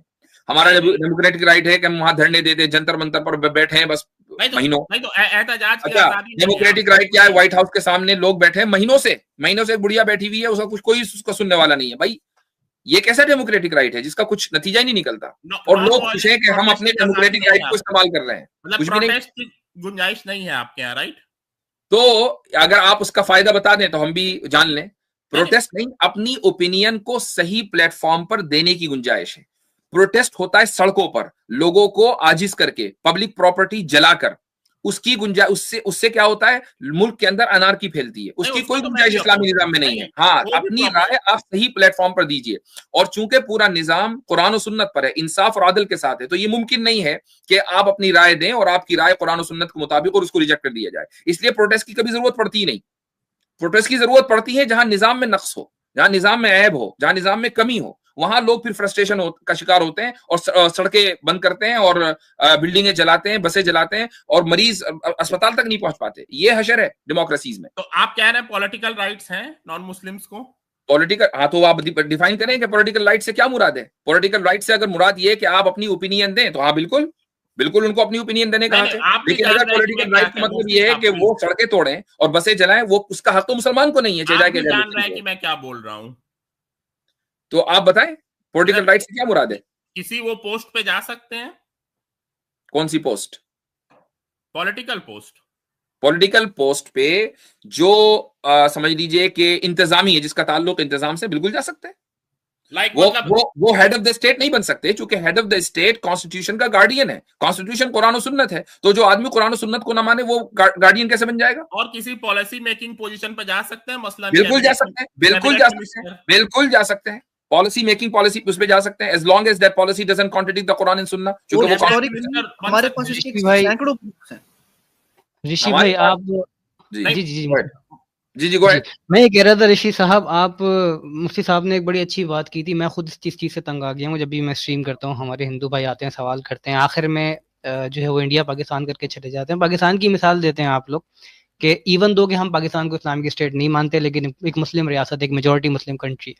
हमारा डेमोक्रेटिक राइट है कि हम वहां धरने दे दें, जंतर मंतर पर बैठे हैं बस महीनों। अच्छा, डेमोक्रेटिक राइट क्या है? व्हाइट हाउस के सामने लोग बैठे हैं महीनों से एक बुढ़िया बैठी हुई है, उसका कोई उसका सुनने वाला नहीं है। भाई ये कैसा डेमोक्रेटिक राइट है जिसका कुछ नतीजा ही नहीं निकलता? और लोग खुश हैं कि हम अपने डेमोक्रेटिक राइट को इस्तेमाल कर रहे हैं, कुछ भी नहीं, गुंजाइश नहीं है आपके यहाँ, राइट? तो अगर आप उसका फायदा बता दें तो हम भी जान लें। प्रोटेस्ट नहीं, अपनी ओपिनियन को सही प्लेटफॉर्म पर देने की गुंजाइश है। प्रोटेस्ट होता है सड़कों पर, लोगों को आजिज करके, पब्लिक प्रॉपर्टी जलाकर, उसकी गुंजाइश, उससे क्या होता है? मुल्क के अंदर अनार्की फैलती है, उसकी कोई गुंजाइश इस्लामी निजाम में नहीं है। हाँ, अपनी राय आप सही प्लेटफॉर्म पर दीजिए। और चूंकि पूरा निजाम कुरान और सुन्नत पर है, इंसाफ और आदल के साथ है, तो ये मुमकिन नहीं है कि आप अपनी राय दें और आपकी राय कुरान और सुन्नत के मुताबिक और उसको रिजेक्ट कर दिया जाए। इसलिए प्रोटेस्ट की कभी जरूरत पड़ती ही नहीं। प्रोटेस्ट की जरूरत पड़ती है जहां निजाम में नक्स हो, जहां निजाम में ऐब हो, जहां निजाम में कमी हो, वहां लोग फिर फ्रस्ट्रेशन का शिकार होते हैं और सड़कें बंद करते हैं और बिल्डिंगें जलाते हैं, बसें जलाते हैं और मरीज अस्पताल तक नहीं पहुंच पाते। ये हशर है डेमोक्रेसीज में। तो आप कह रहे हैं पॉलिटिकल राइट्स हैं नॉन मुस्लिम्स को? पॉलिटिकल, हाँ, तो आप डिफाइन करें कि पॉलिटिकल राइट से क्या मुराद है। पॉलिटिकल राइट से अगर मुराद ये है कि आप अपनी ओपिनियन दें, तो हाँ बिल्कुल बिल्कुल उनको अपनी ओपिनियन देने का हक है। लेकिन अगर पॉलिटिकल राइट का मतलब ये है कि वो सड़कें तोड़ें और बसें जलाएं, वो उसका हक तो मुसलमान को नहीं है। आप भी जान रहे हैं कि मैं क्या बोल रहा हूं, तो आप बताएं पॉलिटिकल राइट से क्या मुराद है। किसी वो पोस्ट पे जा सकते हैं? कौन सी post? Political post. Political post पे जो समझ लीजिए कि इंतजामी है, जिसका ताल्लुक इंतजाम से, बिल्कुल जा सकते हैं। वो हेड ऑफ द स्टेट नहीं बन सकते, क्योंकि head of the state constitution का गार्डियन है। कॉन्स्टिट्यूशन कुरान और सुन्नत है, तो जो आदमी कुरान और सुन्नत को ना माने वो गार्डियन कैसे बन जाएगा? और किसी पॉलिसी मेकिंग पोजीशन पर जा सकते हैं, मसलन बिल्कुल जा सकते हैं, बिल्कुल जा सकते हैं, बिल्कुल जा सकते हैं। पॉलिसी मेकिंग, पॉलिसी उस पे जा सकते हैं, as long as that policy doesn't contradict the Quran and Sunnah. क्योंकि हमारे पास सैकड़ों ऋषि भाई आप जी गो अहेड। मैं ये कह रहा था ऋषि साहब, आप मुफ्ती साहब ने एक बड़ी अच्छी बात की थी। मैं खुद इस चीज से तंग आ गया हूँ। जब भी मैं स्ट्रीम करता हूँ, हमारे हिंदू भाई आते हैं, सवाल करते हैं, आखिर में जो है वो इंडिया पाकिस्तान करके चले जाते हैं। पाकिस्तान की मिसाल देते हैं आप लोग कि इवन दो कि हम पाकिस्तान को इस्लामिक स्टेट नहीं मानते, लेकिन एक मुस्लिम रियासत, एक मेजॉरिटी मुस्लिम कंट्री है।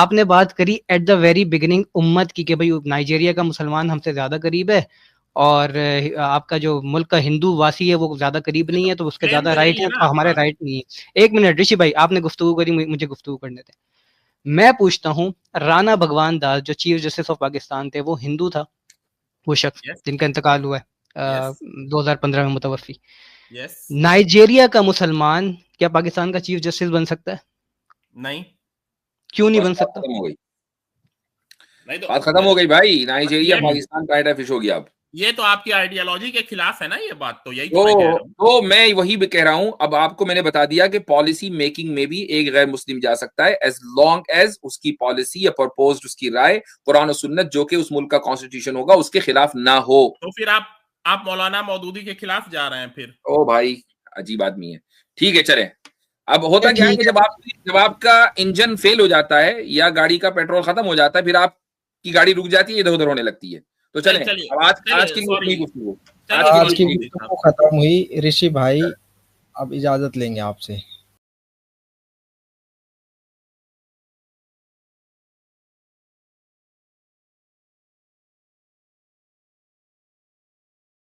आपने बात करी एट द वेरी बिगिनिंग उम्मत की कि भाई नाइजीरिया का मुसलमान हमसे ज्यादा करीब है और आपका जो मुल्क का हिंदू वासी है वो ज्यादा करीब नहीं है, तो उसके ज्यादा राइट है, तो हमारे राइट नहीं है। एक मिनट ऋषि भाई, आपने गुफ्तगू करी, मुझे गुफ्तगू करने दें। मैं पूछता हूँ, राणा भगवान दास जो चीफ जस्टिस ऑफ पाकिस्तान थे, वो हिंदू था? वो शख्स जिनका इंतकाल हुआ है 2015 में मुतवफ़ी। नाइजीरिया का मुसलमान क्या पाकिस्तान का चीफ जस्टिस बन सकता है? नहीं। क्यों नहीं बन सकता? बात खत्म हो गई भाई। नाइजीरिया पाकिस्तान का फिश हो गया। अब ये तो आपकी आइडियोलॉजी के खिलाफ है ना ये बात, तो यही तो मैं वही भी कह रहा हूं। अब आपको मैंने बता दिया कि पॉलिसी मेकिंग में भी एक गैर मुस्लिम जा सकता है, एज लॉन्ग एज उसकी पॉलिसी या प्रपोज्ड उसकी राय कुरान और सुन्नत, जो कि उस मुल्क का कॉन्स्टिट्यूशन होगा, उसके खिलाफ ना हो। तो फिर आप मौलाना मौदूदी के खिलाफ जा रहे हैं फिर? ओ भाई, अजीब आदमी है। ठीक है, चले। अब होता क्या है कि जब आपका इंजन फेल हो जाता है या गाड़ी का पेट्रोल खत्म हो जाता है, फिर आपकी गाड़ी रुक जाती है, इधर उधर होने लगती है। तो चलें, अब आज की गुफ्तगू खत्म हुई। ऋषि भाई अब इजाजत लेंगे आपसे।